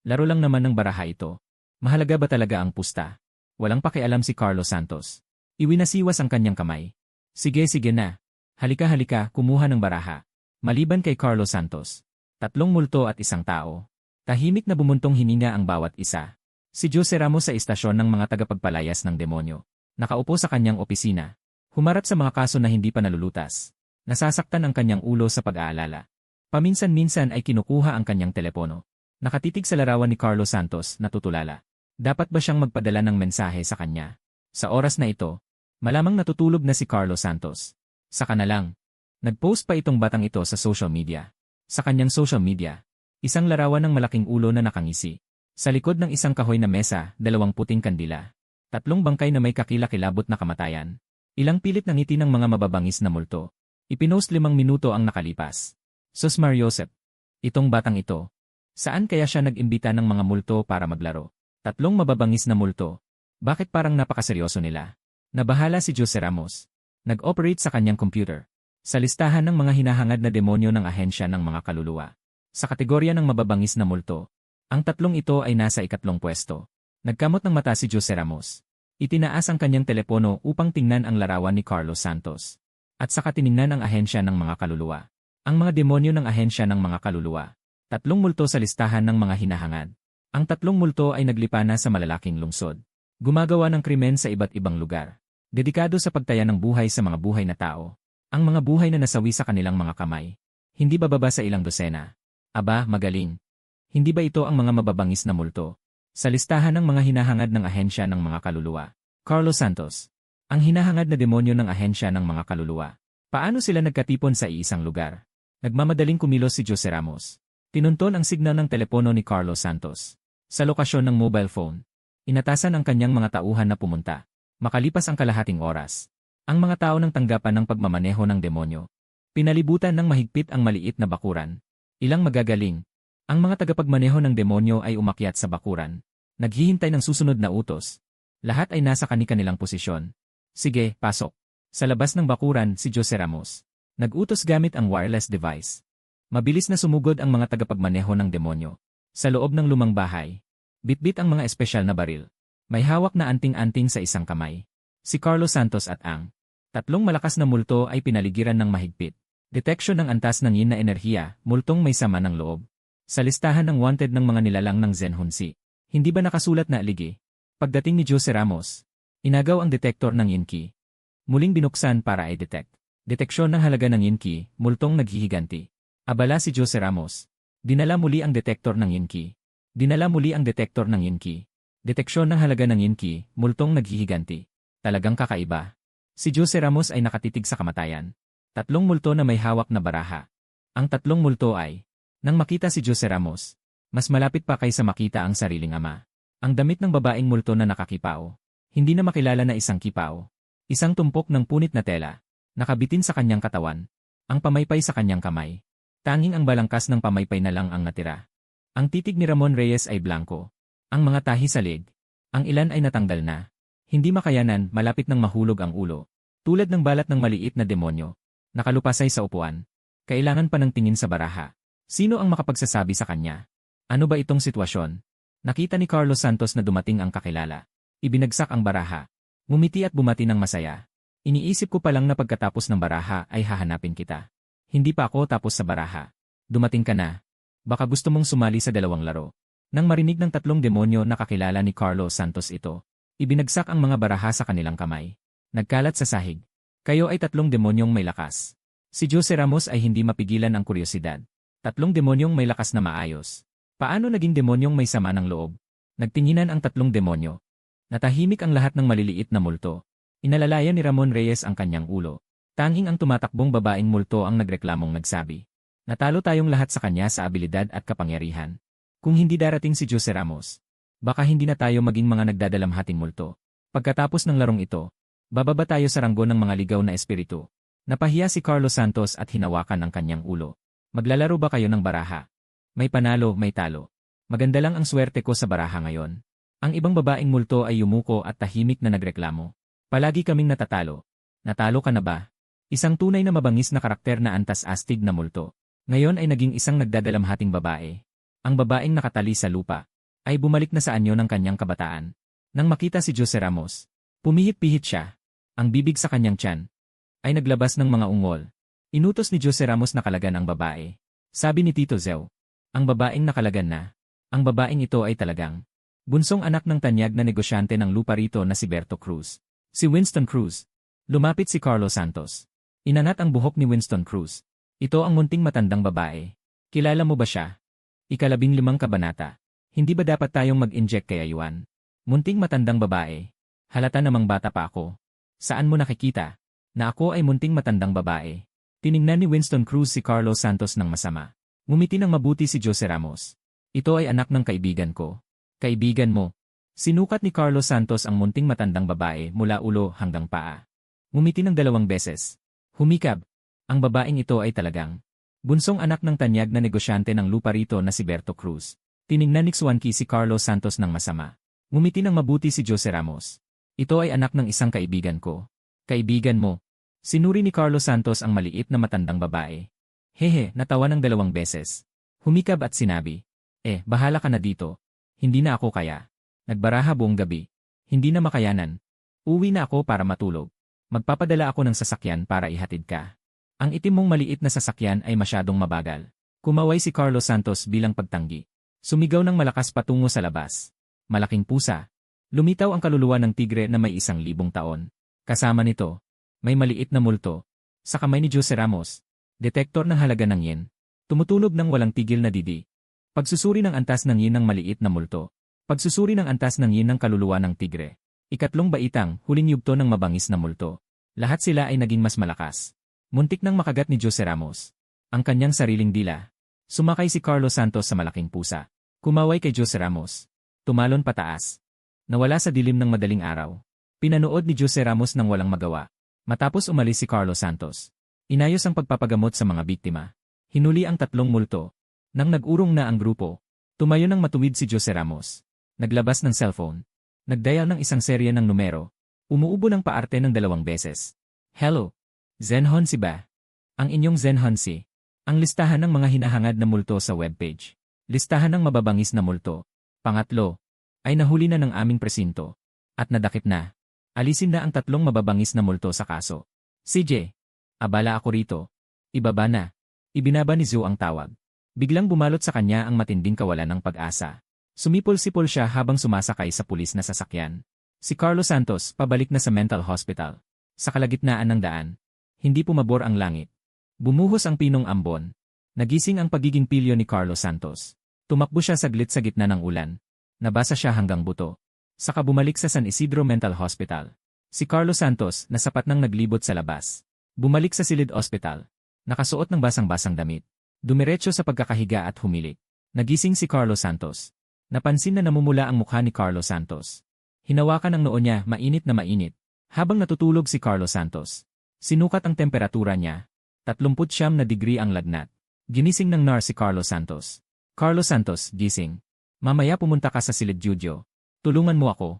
Speaker 2: Laro lang naman ng baraha ito. Mahalaga ba talaga ang pusta? Walang pakialam si Carlos Santos. Iwinasiwas ang kanyang kamay. Sige na. Halika, kumuha ng baraha. Maliban kay Carlos Santos. Tatlong multo at isang tao. Tahimik na bumuntong hininga ang bawat isa. Si Jose Ramos sa istasyon ng mga tagapagpalayas ng demonyo. Nakaupo sa kanyang opisina. Humarap sa mga kaso na hindi pa nalulutas. Nasasaktan ang kanyang ulo sa pag-aalala. Paminsan-minsan ay kinukuha ang kanyang telepono. Nakatitig sa larawan ni Carlos Santos na tutulala. Dapat ba siyang magpadala ng mensahe sa kanya? Sa oras na ito, malamang natutulog na si Carlos Santos. Saka na lang. Nag-post pa itong batang ito sa social media. Sa kanyang social media, isang larawan ng malaking ulo na nakangisi. Sa likod ng isang kahoy na mesa, dalawang puting kandila. Tatlong bangkay na may kakilakilabot na kamatayan. Ilang pilit ng ngiti ng mga mababangis na multo. Ipinost 5 minuto ang nakalipas. Sus Mariosep. Itong batang ito. Saan kaya siya nag-imbita ng mga multo para maglaro? Tatlong mababangis na multo. Bakit parang napakaseryoso nila? Nabahala si Jose Ramos. Nag-operate sa kanyang computer. Sa listahan ng mga hinahangad na demonyo ng ahensya ng mga kaluluwa. Sa kategorya ng mababangis na multo. Ang tatlong ito ay nasa 2 pwesto. Nagkamot ng mata si Jose Ramos. Itinaas ang kanyang telepono upang tingnan ang larawan ni Carlos Santos. At saka tiningnan ang ahensya ng mga kaluluwa. Ang mga demonyo ng ahensya ng mga kaluluwa. Tatlong multo sa listahan ng mga hinahangad. Ang tatlong multo ay naglipa na sa malalaking lungsod. Gumagawa ng krimen sa iba't ibang lugar. Dedikado sa pagtaya ng buhay sa mga buhay na tao. Ang mga buhay na nasawi sa kanilang mga kamay. Hindi bababa sa ilang dosena. Aba, magaling. Hindi ba ito ang mga mababangis na multo? Sa listahan ng mga hinahangad ng ahensya ng mga kaluluwa. Carlos Santos. Ang hinahangad na demonyo ng ahensya ng mga kaluluwa. Paano sila nagkatipon sa iisang lugar? Nagmamadaling kumilos si Jose Ramos. Tinunton ang signal ng telepono ni Carlos Santos. Sa lokasyon ng mobile phone. Inatasan ang kanyang mga tauhan na pumunta. Makalipas ang kalahating oras. Ang mga tao ng tanggapan ng pagmamaneho ng demonyo. Pinalibutan ng mahigpit ang maliit na bakuran. Ilang magagaling. Ang mga tagapagmaneho ng demonyo ay umakyat sa bakuran. Naghihintay ng susunod na utos. Lahat ay nasa kani-kanilang posisyon. Sige, pasok. Sa labas ng bakuran si Jose Ramos. Nag-utos gamit ang wireless device. Mabilis na sumugod ang mga tagapagmaneho ng demonyo. Sa loob ng lumang bahay. Bitbit ang mga espesyal na baril. May hawak na anting-anting sa isang kamay. Si Carlos Santos at ang tatlong malakas na multo ay pinaligiran ng mahigpit. Deteksyon ng antas ng yin na enerhiya, multong may sama ng loob. Sa listahan ng wanted ng mga nilalang ng Zen Hunsi. Hindi ba nakasulat na aligi? Pagdating ni Jose Ramos, inagaw ang detektor ng yin ki. Muling binuksan para i-detect. Deteksyon ng halaga ng Yinki, multong naghihiganti. Abala si Jose Ramos. Dinala muli ang detektor ng Yinki. Dinala muli ang detektor ng Yinki. Deteksyon ng halaga ng Yinki, multong naghihiganti. Talagang kakaiba. Si Jose Ramos ay nakatitig sa kamatayan. 3 multo na may hawak na baraha. Ang 3 multo ay, nang makita si Jose Ramos, mas malapit pa kaysa makita ang sariling ama. Ang damit ng babaeng multo na nakakipao. Hindi na makilala na isang kipao. Isang tumpok ng punit na tela. Nakabitin sa kanyang katawan. Ang pamaypay sa kanyang kamay. Tanging ang balangkas ng pamaypay na lang ang natira. Ang titig ni Ramon Reyes ay blanco. Ang mga tahi sa leg. Ang ilan ay natanggal na. Hindi makayanan, malapit ng mahulog ang ulo. Tulad ng balat ng maliit na demonyo. Nakalupasay sa upuan. Kailangan pa ng tingin sa baraha. Sino ang makapagsasabi sa kanya? Ano ba itong sitwasyon? Nakita ni Carlos Santos na dumating ang kakilala. Ibinagsak ang baraha. Ngumiti at bumati ng masaya. Iniisip ko pa lang na pagkatapos ng baraha ay hahanapin kita. Hindi pa ako tapos sa baraha. Dumating ka na. Baka gusto mong sumali sa 2 laro. Nang marinig ng 3 demonyo na kakilala ni Carlos Santos ito, ibinagsak ang mga baraha sa kanilang kamay. Nagkalat sa sahig. Kayo ay 3 demonyong may lakas. Si Jose Ramos ay hindi mapigilan ang kuryosidad. 3 demonyong may lakas na maayos. Paano naging demonyong may sama ng loob? Nagtinginan ang 3 demonyo. Natahimik ang lahat ng maliliit na multo. Inalalayan ni Ramon Reyes ang kanyang ulo. Tanging ang tumatakbong babaeng multo ang nagreklamong nagsabi. Natalo tayong lahat sa kanya sa abilidad at kapangyarihan. Kung hindi darating si Jose Ramos, baka hindi na tayo maging mga nagdadalamhating multo. Pagkatapos ng larong ito, bababa tayo sa ranggo ng mga ligaw na espiritu. Napahiya si Carlos Santos at hinawakan ang kanyang ulo. Maglalaro ba kayo ng baraha? May panalo, may talo. Maganda lang ang swerte ko sa baraha ngayon. Ang ibang babaeng multo ay yumuko at tahimik na nagreklamo. Palagi kaming natatalo. Natalo ka na ba? Isang tunay na mabangis na karakter na antas-astig na multo. Ngayon ay naging isang nagdadalamhating babae. Ang babaeng nakatali sa lupa ay bumalik na sa anyo ng kanyang kabataan. Nang makita si Jose Ramos, pumihit-pihit siya. Ang bibig sa kanyang tiyan ay naglabas ng mga ungol. Inutos ni Jose Ramos na kalagan ang babae. Sabi ni Tito Zeu, ang babaeng nakalagan na. Ang babaeng ito ay talagang bunsong anak ng tanyag na negosyante ng lupa rito na si Berto Cruz. Si Winston Cruz. Lumapit si Carlos Santos. Inangat ang buhok ni Winston Cruz. Ito ang munting matandang babae. Kilala mo ba siya? 15 kabanata. Hindi ba dapat tayong mag-inject kay Ayuan? Munting matandang babae. Halata namang bata pa ako. Saan mo nakikita na ako ay munting matandang babae? Tiningnan ni Winston Cruz si Carlos Santos ng masama. Ngumiti ng mabuti si Jose Ramos. Ito ay anak ng kaibigan ko. Kaibigan mo. Sinukat ni Carlos Santos ang munting matandang babae mula ulo hanggang paa. Ngumiti ng 2 beses. Humikab. Ang babaeng ito ay talagang bunsong anak ng tanyag na negosyante ng lupa rito na si Berto Cruz. Tiningnan ni Xuanqui si Carlos Santos ng masama. Ngumiti ng mabuti si Jose Ramos. Ito ay anak ng isang kaibigan ko. Kaibigan mo. Sinuri ni Carlos Santos ang maliit na matandang babae. Hehe, natawa ng 2 beses. Humikab at sinabi, bahala ka na dito. Hindi na ako kaya. Nagbaraha buong gabi. Hindi na makayanan. Uwi na ako para matulog. Magpapadala ako ng sasakyan para ihatid ka. Ang itim mong maliit na sasakyan ay masyadong mabagal. Kumaway si Carlos Santos bilang pagtanggi. Sumigaw ng malakas patungo sa labas. Malaking pusa. Lumitaw ang kaluluwa ng tigre na may 1,000 taon. Kasama nito, may maliit na multo. Sa kamay ni Jose Ramos, detektor ng halaga ng yen. Tumutunog ng walang tigil na didi. Pagsusuri ng antas ng yen ng maliit na multo. Pagsusuri ng antas ng yin ng kaluluwa ng tigre. 3 baitang, huling yugto ng mabangis na multo. Lahat sila ay naging mas malakas. Muntik nang makagat ni Jose Ramos ang kanyang sariling dila. Sumakay si Carlos Santos sa malaking pusa. Kumaway kay Jose Ramos. Tumalon pataas. Nawala sa dilim ng madaling araw. Pinanood ni Jose Ramos nang walang magawa. Matapos umalis si Carlos Santos, inayos ang pagpapagamot sa mga biktima. Hinuli ang 3 multo. Nang nag-urong na ang grupo, tumayo ng matuwid si Jose Ramos. Naglabas ng cellphone. Nagdial ng isang serye ng numero. Umuubo ng paarte ng 2 beses. Hello. Zenhon si ba? Ang inyong Zenhon si. Ang listahan ng mga hinahangad na multo sa webpage. Listahan ng mababangis na multo. Pangatlo. Ay nahuli na ng aming presinto. At nadakip na. Alisin na ang 3 mababangis na multo sa kaso. CJ. Abala ako rito. Ibaba na. Ibinaba ni Zhu ang tawag. Biglang bumalot sa kanya ang matinding kawalan ng pag-asa. Sumipol-sipol siya habang sumasakay sa pulis na sasakyan. Si Carlos Santos pabalik na sa mental hospital. Sa kalagitnaan ng daan, Hindi pumabor ang langit. Bumuhos ang pinong ambon. Nagising ang pagiging pilyo ni Carlos Santos. Tumakbo siya saglit sa gitna ng ulan. Nabasa siya hanggang buto. Saka bumalik sa San Isidro Mental Hospital. Si Carlos Santos na sapat nang naglibot sa labas. Bumalik sa Silid Hospital. Nakasuot ng basang-basang damit. Dumiretso sa pagkakahiga at humilik. Nagising si Carlos Santos. Napansin na namumula ang mukha ni Carlos Santos. Hinawakan ang noo niya, mainit na mainit. Habang natutulog si Carlos Santos. Sinukat ang temperatura niya. 39 na degree ang lagnat. Ginising ng nurse si Carlos Santos. Carlos Santos, gising. Mamaya pumunta ka sa Silid Studio. Tulungan mo ako.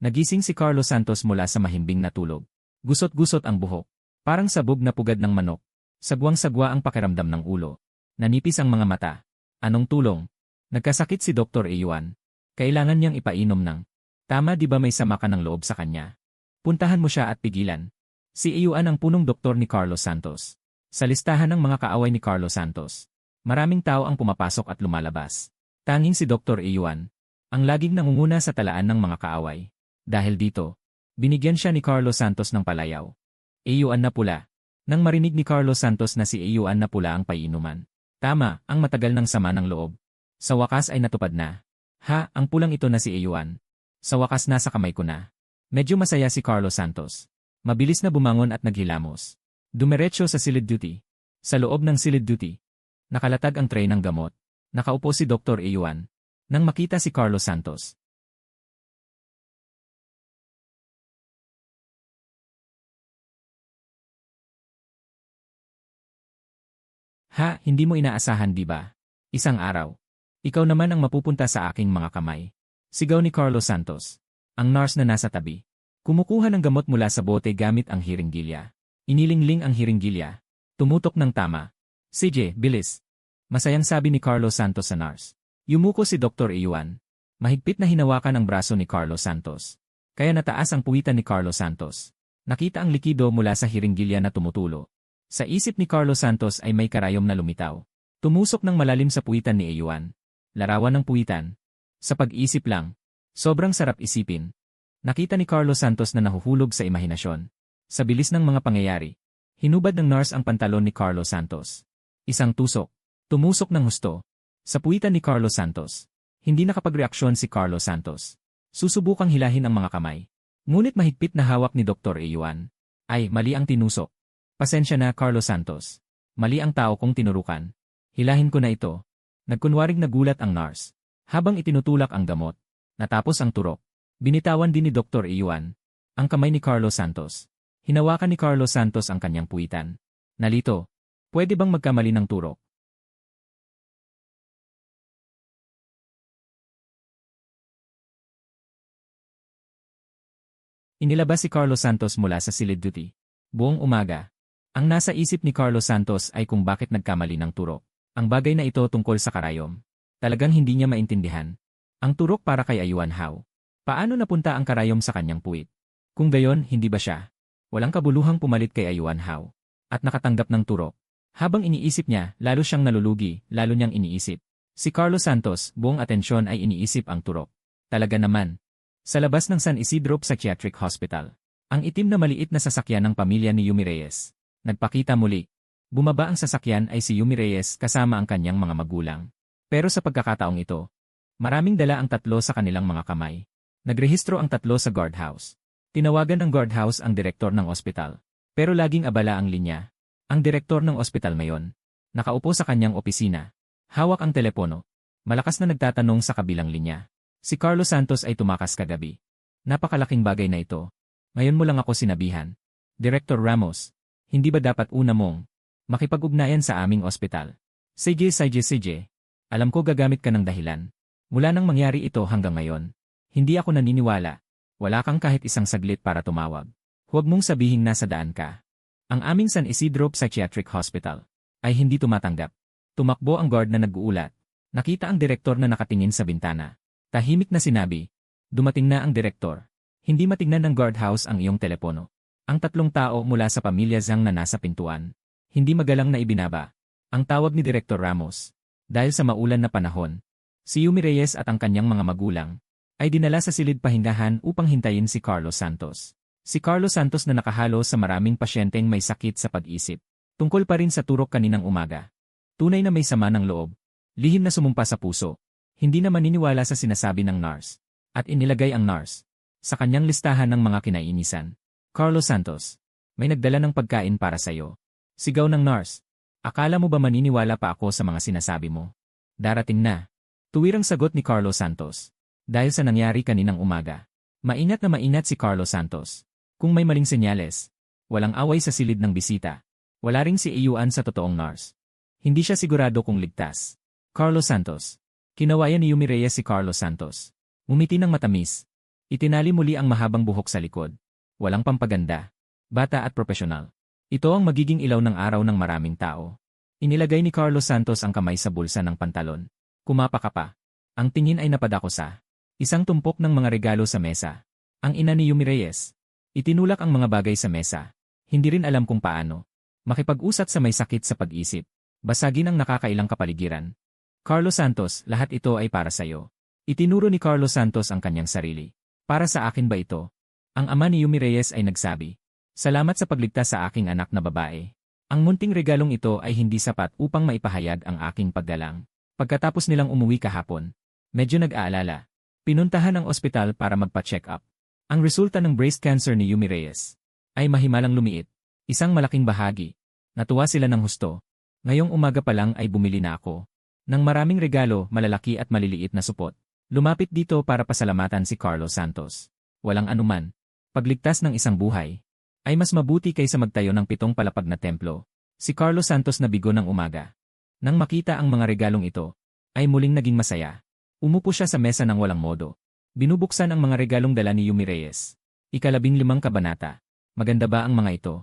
Speaker 2: Nagising si Carlos Santos mula sa mahimbing na tulog. Gusot-gusot ang buhok. Parang sabog na pugad ng manok. Sagwang-sagwa ang pakiramdam ng ulo. Nanipis ang mga mata. Anong tulong? Nagkasakit si Dr. Eyuan. Kailangan niyang ipainom ng. Tama, di ba may sama ka ng loob sa kanya? Puntahan mo siya at pigilan. Si Eyuan ang punong doktor ni Carlos Santos. Sa listahan ng mga kaaway ni Carlos Santos. Maraming tao ang pumapasok at lumalabas. Tanging si Dr. Eyuan ang laging nangunguna sa talaan ng mga kaaway. Dahil dito, binigyan siya ni Carlos Santos ng palayaw. Eyuan na pula. Nang marinig ni Carlos Santos na si Eyuan na pula ang painuman. Tama, ang matagal ng sama ng loob. Sa wakas ay natupad na. Ha, ang pulang ito na si Eyuan. Sa wakas nasa kamay ko na. Medyo masaya si Carlos Santos. Mabilis na bumangon at naghilamos. Dumiretso sa Silid Duty. Sa loob ng Silid Duty. Nakalatag ang tray ng gamot. Nakaupo si Dr. Eyuan. Nang makita si Carlos Santos. Ha, hindi mo inaasahan di ba? Isang araw. Ikaw naman ang mapupunta sa aking mga kamay. Sigaw ni Carlos Santos. Ang nurse na nasa tabi. Kumukuha ng gamot mula sa bote gamit ang hiringgilya. Inilingling ang hiringgilya. Tumutok ng tama. CJ, bilis. Masayang sabi ni Carlos Santos sa nurse. Yumuko si Dr. Eyuan. Mahigpit na hinawakan ang braso ni Carlos Santos. Kaya nataas ang puwitan ni Carlos Santos. Nakita ang likido mula sa hiringgilya na tumutulo. Sa isip ni Carlos Santos ay may karayom na lumitaw. Tumusok ng malalim sa puwitan ni Eyuan. Larawan ng puwitan. Sa pag-isip lang. Sobrang sarap isipin. Nakita ni Carlos Santos na nahuhulog sa imahinasyon. Sa bilis ng mga pangyayari. Hinubad ng nurse ang pantalon ni Carlos Santos. Isang tusok. Tumusok ng husto. Sa puwitan ni Carlos Santos. Hindi nakapagreaksyon si Carlos Santos. Susubukang hilahin ang mga kamay. Ngunit mahigpit na hawak ni Dr. Eyuan. Ay, mali ang tinusok. Pasensya na, Carlos Santos. Mali ang tao kong tinurukan. Hilahin ko na ito. Nagkunwaring nagulat ang nurse. Habang itinutulak ang gamot. Natapos ang turok. Binitawan din ni Dr. Eyuan ang kamay ni Carlos Santos. Hinawakan ni Carlos Santos ang kanyang puwitan. Nalito. Pwede bang magkamali ng turok? Inilabas si Carlos Santos mula sa Silid Duty. Buong umaga. Ang nasa isip ni Carlos Santos ay kung bakit nagkamali ng turok. Ang bagay na ito tungkol sa karayom. Talagang hindi niya maintindihan. Ang turok para kay Eyuan How. Paano napunta ang karayom sa kanyang puwit? Kung gayon, hindi ba siya? Walang kabuluhang pumalit kay Eyuan How. At nakatanggap ng turok. Habang iniisip niya, lalo siyang nalulugi, lalo niyang iniisip. Si Carlos Santos, buong atensyon ay iniisip ang turok. Talaga naman. Sa labas ng San Isidro Psychiatric Hospital. Ang itim na maliit na sasakyan ng pamilya ni Yumi Reyes. Nagpakita muli. Bumaba ang sasakyan ay si Yumi Reyes kasama ang kanyang mga magulang. Pero sa pagkakataong ito, maraming dala ang tatlo sa kanilang mga kamay. Nagrehistro ang tatlo sa guardhouse. Tinawagan ng guardhouse ang direktor ng ospital. Pero laging abala ang linya. Ang direktor ng ospital mayon. Nakaupo sa kanyang opisina. Hawak ang telepono. Malakas na nagtatanong sa kabilang linya. Si Carlos Santos ay tumakas kagabi. Napakalaking bagay na ito. Ngayon mo lang ako sinabihan. Director Ramos, hindi ba dapat una mong makipag-ugnayan sa aming ospital? Sige. Alam ko gagamit ka ng dahilan. Mula nang mangyari ito hanggang ngayon. Hindi ako naniniwala. Wala kang kahit isang saglit para tumawag. Huwag mong sabihing nasa daan ka. Ang aming San Isidro Psychiatric Hospital ay hindi tumatanggap. Tumakbo ang guard na nag-uulat. Nakita ang direktor na nakatingin sa bintana. Tahimik na sinabi, dumating na ang direktor. Hindi matignan ng guardhouse ang iyong telepono. Ang tatlong tao mula sa pamilya Zhang na nasa pintuan. Hindi magalang na ibinaba. Ang tawag ni Direktor Ramos. Dahil sa maulan na panahon, si Yumi Reyes at ang kanyang mga magulang ay dinala sa silid pahingahan upang hintayin si Carlos Santos. Si Carlos Santos na nakahalo sa maraming pasyenteng may sakit sa pag-isip. Tungkol pa rin sa turok kaninang umaga. Tunay na may sama ng loob. Lihim na sumumpa sa puso. Hindi na maniniwala sa sinasabi ng nurse. At inilagay ang nurse sa kanyang listahan ng mga kinainisan. Carlos Santos, may nagdala ng pagkain para sa'yo. Sigaw ng nurse. Akala mo ba maniniwala pa ako sa mga sinasabi mo? Darating na. Tuwirang sagot ni Carlos Santos. Dahil sa nangyari kaninang umaga. Maingat na maingat si Carlos Santos. Kung may maling senyales, walang away sa silid ng bisita. Wala ring si iyuan sa totoong nurse. Hindi siya sigurado kung ligtas. Carlos Santos. Kinawayan ni Yumi Reyes si Carlos Santos. Ngumiti ng matamis. Itinali muli ang mahabang buhok sa likod. Walang pampaganda. Bata at profesional. Ito ang magiging ilaw ng araw ng maraming tao. Inilagay ni Carlos Santos ang kamay sa bulsa ng pantalon. Kumapa ka pa. Ang tingin ay napadako sa isang tumpok ng mga regalo sa mesa. Ang ina ni Yumi Reyes. Itinulak ang mga bagay sa mesa. Hindi rin alam kung paano makipag-usat sa may sakit sa pag-isip. Basagin ang nakakailang kapaligiran. Carlos Santos, lahat ito ay para sa'yo. Itinuro ni Carlos Santos ang kanyang sarili. Para sa akin ba ito? Ang ama ni Yumi Reyes ay nagsabi. Salamat sa pagligtas sa aking anak na babae. Ang munting regalong ito ay hindi sapat upang maipahayag ang aking paggalang. Pagkatapos nilang umuwi kahapon, medyo nag-aalala. Pinuntahan ang ospital para magpa-check up. Ang resulta ng breast cancer ni Yumi Reyes ay mahimalang lumiit. Isang malaking bahagi. Natuwa sila ng husto. Ngayong umaga pa lang ay bumili na ako ng maraming regalo, malalaki at maliliit na supot. Lumapit dito para pasalamatan si Carlos Santos. Walang anuman. Pagligtas ng isang buhay ay mas mabuti kaysa magtayo ng 7 palapag na templo. Si Carlos Santos nabigo ng umaga. Nang makita ang mga regalong ito, ay muling naging masaya. Umupo siya sa mesa ng walang modo. Binubuksan ang mga regalong dala ni Yumi Reyes. 15 kabanata. Maganda ba ang mga ito?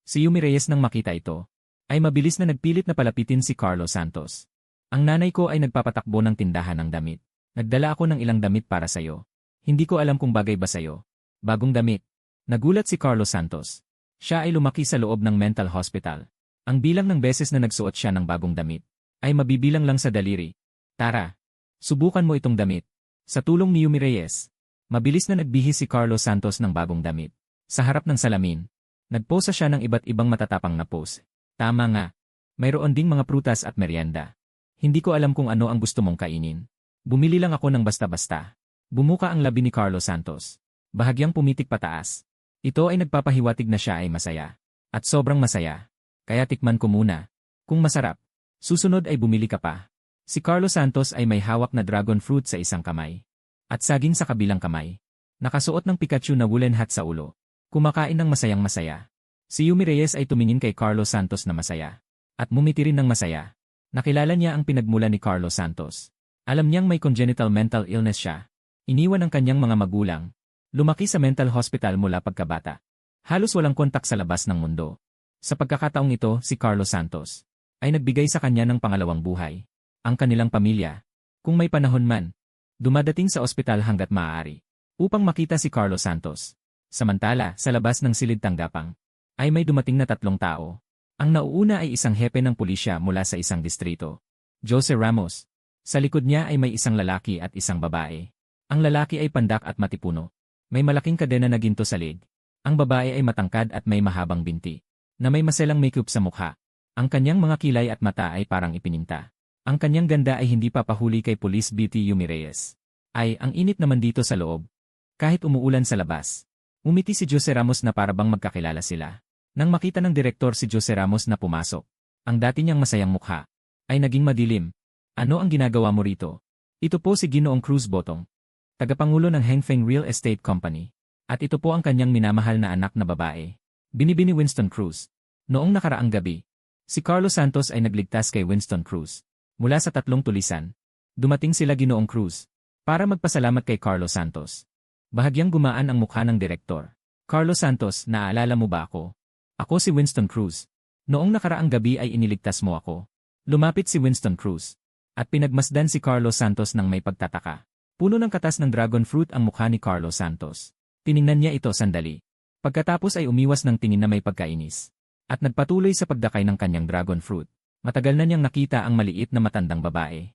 Speaker 2: Si Yumi Reyes nang makita ito, ay mabilis na nagpilit na palapitin si Carlos Santos. Ang nanay ko ay nagpapatakbo ng tindahan ng damit. Nagdala ako ng ilang damit para sayo. Hindi ko alam kung bagay ba sayo. Bagong damit. Nagulat si Carlos Santos. Siya ay lumaki sa loob ng mental hospital. Ang bilang ng beses na nagsuot siya ng bagong damit ay mabibilang lang sa daliri. Tara, subukan mo itong damit. Sa tulong ni Yumi Reyes, mabilis na nagbihis si Carlos Santos ng bagong damit. Sa harap ng salamin, nagposa siya ng iba't ibang matatapang na pose. Tama nga, mayroon ding mga prutas at merienda. Hindi ko alam kung ano ang gusto mong kainin. Bumili lang ako ng basta-basta. Bumuka ang labi ni Carlos Santos. Bahagyang pumitik pataas. Ito ay nagpapahiwatig na siya ay masaya. At sobrang masaya. Kaya tikman ko muna. Kung masarap, susunod ay bumili ka pa. Si Carlos Santos ay may hawak na dragon fruit sa isang kamay. At saging sa kabilang kamay. Nakasuot ng Pikachu na woolen hat sa ulo. Kumakain ng masayang masaya. Si Yumi Reyes ay tumingin kay Carlos Santos na masaya. At mumiti rin ng masaya. Nakilala niya ang pinagmula ni Carlos Santos. Alam niyang may congenital mental illness siya. Iniwan ng kanyang mga magulang. Lumaki sa mental hospital mula pagkabata. Halos walang kontak sa labas ng mundo. Sa pagkakataong ito, si Carlos Santos ay nagbigay sa kanya ng pangalawang buhay. Ang kanilang pamilya, kung may panahon man, dumadating sa ospital hanggat maaari, upang makita si Carlos Santos. Samantala, sa labas ng silid tanggapang, ay may dumating na 3 tao. Ang nauuna ay isang hepe ng pulisya mula sa isang distrito, Jose Ramos. Sa likod niya ay may isang lalaki at isang babae. Ang lalaki ay pandak at matipuno. May malaking kadena na ginto sa leg. Ang babae ay matangkad at may mahabang binti, na may maselang makeup sa mukha. Ang kanyang mga kilay at mata ay parang ipininta. Ang kanyang ganda ay hindi papahuli kay Police Beauty Yumi Reyes. Ay, ang init naman dito sa loob. Kahit umuulan sa labas. Umiti si Jose Ramos na parabang magkakilala sila. Nang makita ng direktor si Jose Ramos na pumasok, ang dati niyang masayang mukha ay naging madilim. Ano ang ginagawa mo rito? Ito po si Ginoong Cruz Botong, tagapangulo ng Hengfeng Real Estate Company. At ito po ang kanyang minamahal na anak na babae. Binibini Winston Cruz. Noong nakaraang gabi, si Carlos Santos ay nagligtas kay Winston Cruz. Mula sa 3 tulisan, dumating sila Ginoong Cruz para magpasalamat kay Carlos Santos. Bahagyang gumaan ang mukha ng direktor. Carlos Santos, naaalala mo ba ako? Ako si Winston Cruz. Noong nakaraang gabi ay iniligtas mo ako. Lumapit si Winston Cruz. At pinagmasdan si Carlos Santos ng may pagtataka. Puno ng katas ng dragon fruit ang mukha ni Carlos Santos. Tiningnan niya ito sandali. Pagkatapos ay umiwas ng tingin na may pagkainis. At nagpatuloy sa pagdakay ng kanyang dragon fruit. Matagal na niyang nakita ang maliit na matandang babae.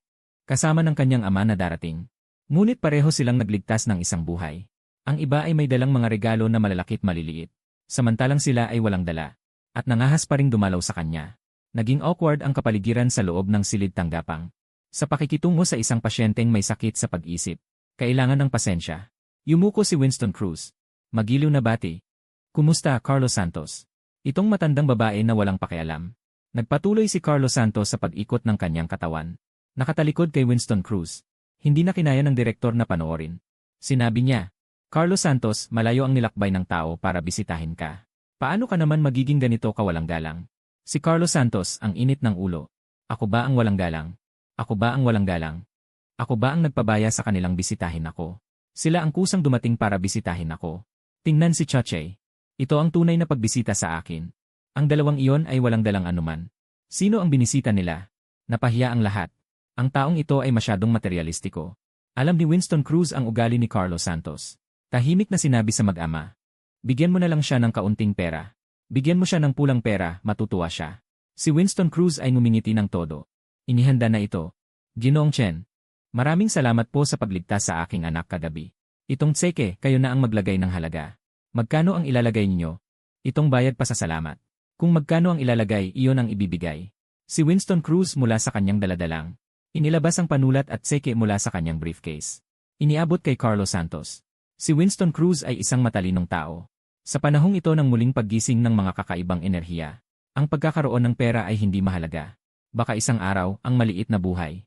Speaker 2: Kasama ng kanyang ama na darating. Ngunit pareho silang nagligtas ng isang buhay. Ang iba ay may dalang mga regalo na malalakit maliliit. Samantalang sila ay walang dala. At nangahas pa ring dumalaw sa kanya. Naging awkward ang kapaligiran sa loob ng silid tanggapang. Sa pakikitungo sa isang pasyenteng may sakit sa pag-isip, kailangan ng pasensya. Yumuko si Winston Cruz. Magiliw na bati. Kumusta, Carlos Santos? Itong matandang babae na walang pakialam. Nagpatuloy si Carlos Santos sa pag-ikot ng kanyang katawan. Nakatalikod kay Winston Cruz. Hindi na kinaya ng direktor na panoorin. Sinabi niya, Carlos Santos, malayo ang nilakbay ng tao para bisitahin ka. Paano ka naman magiging ganito kawalang galang? Si Carlos Santos ang init ng ulo. Ako ba ang walang galang? Ako ba ang walang galang? Ako ba ang nagpabaya sa kanilang bisitahin ako? Sila ang kusang dumating para bisitahin ako. Tingnan si Chache. Ito ang tunay na pagbisita sa akin. Ang dalawang iyon ay walang dalang anuman. Sino ang binisita nila? Napahiya ang lahat. Ang taong ito ay masyadong materialistiko. Alam ni Winston Cruz ang ugali ni Carlos Santos. Tahimik na sinabi sa mag-ama. Bigyan mo na lang siya ng kaunting pera. Bigyan mo siya ng pulang pera, matutuwa siya. Si Winston Cruz ay ngumingiti ng todo. Inihanda na ito. Ginoong Chen. Maraming salamat po sa pagligtas sa aking anak kagabi. Itong tseke, kayo na ang maglagay ng halaga. Magkano ang ilalagay ninyo? Itong bayad pa sa salamat. Kung magkano ang ilalagay, iyon ang ibibigay. Si Winston Cruz mula sa kanyang daladalang. Inilabas ang panulat at tseke mula sa kanyang briefcase. Iniabot kay Carlos Santos. Si Winston Cruz ay isang matalinong tao. Sa panahong ito ng muling paggising ng mga kakaibang enerhiya, ang pagkakaroon ng pera ay hindi mahalaga. Baka isang araw, ang maliit na buhay.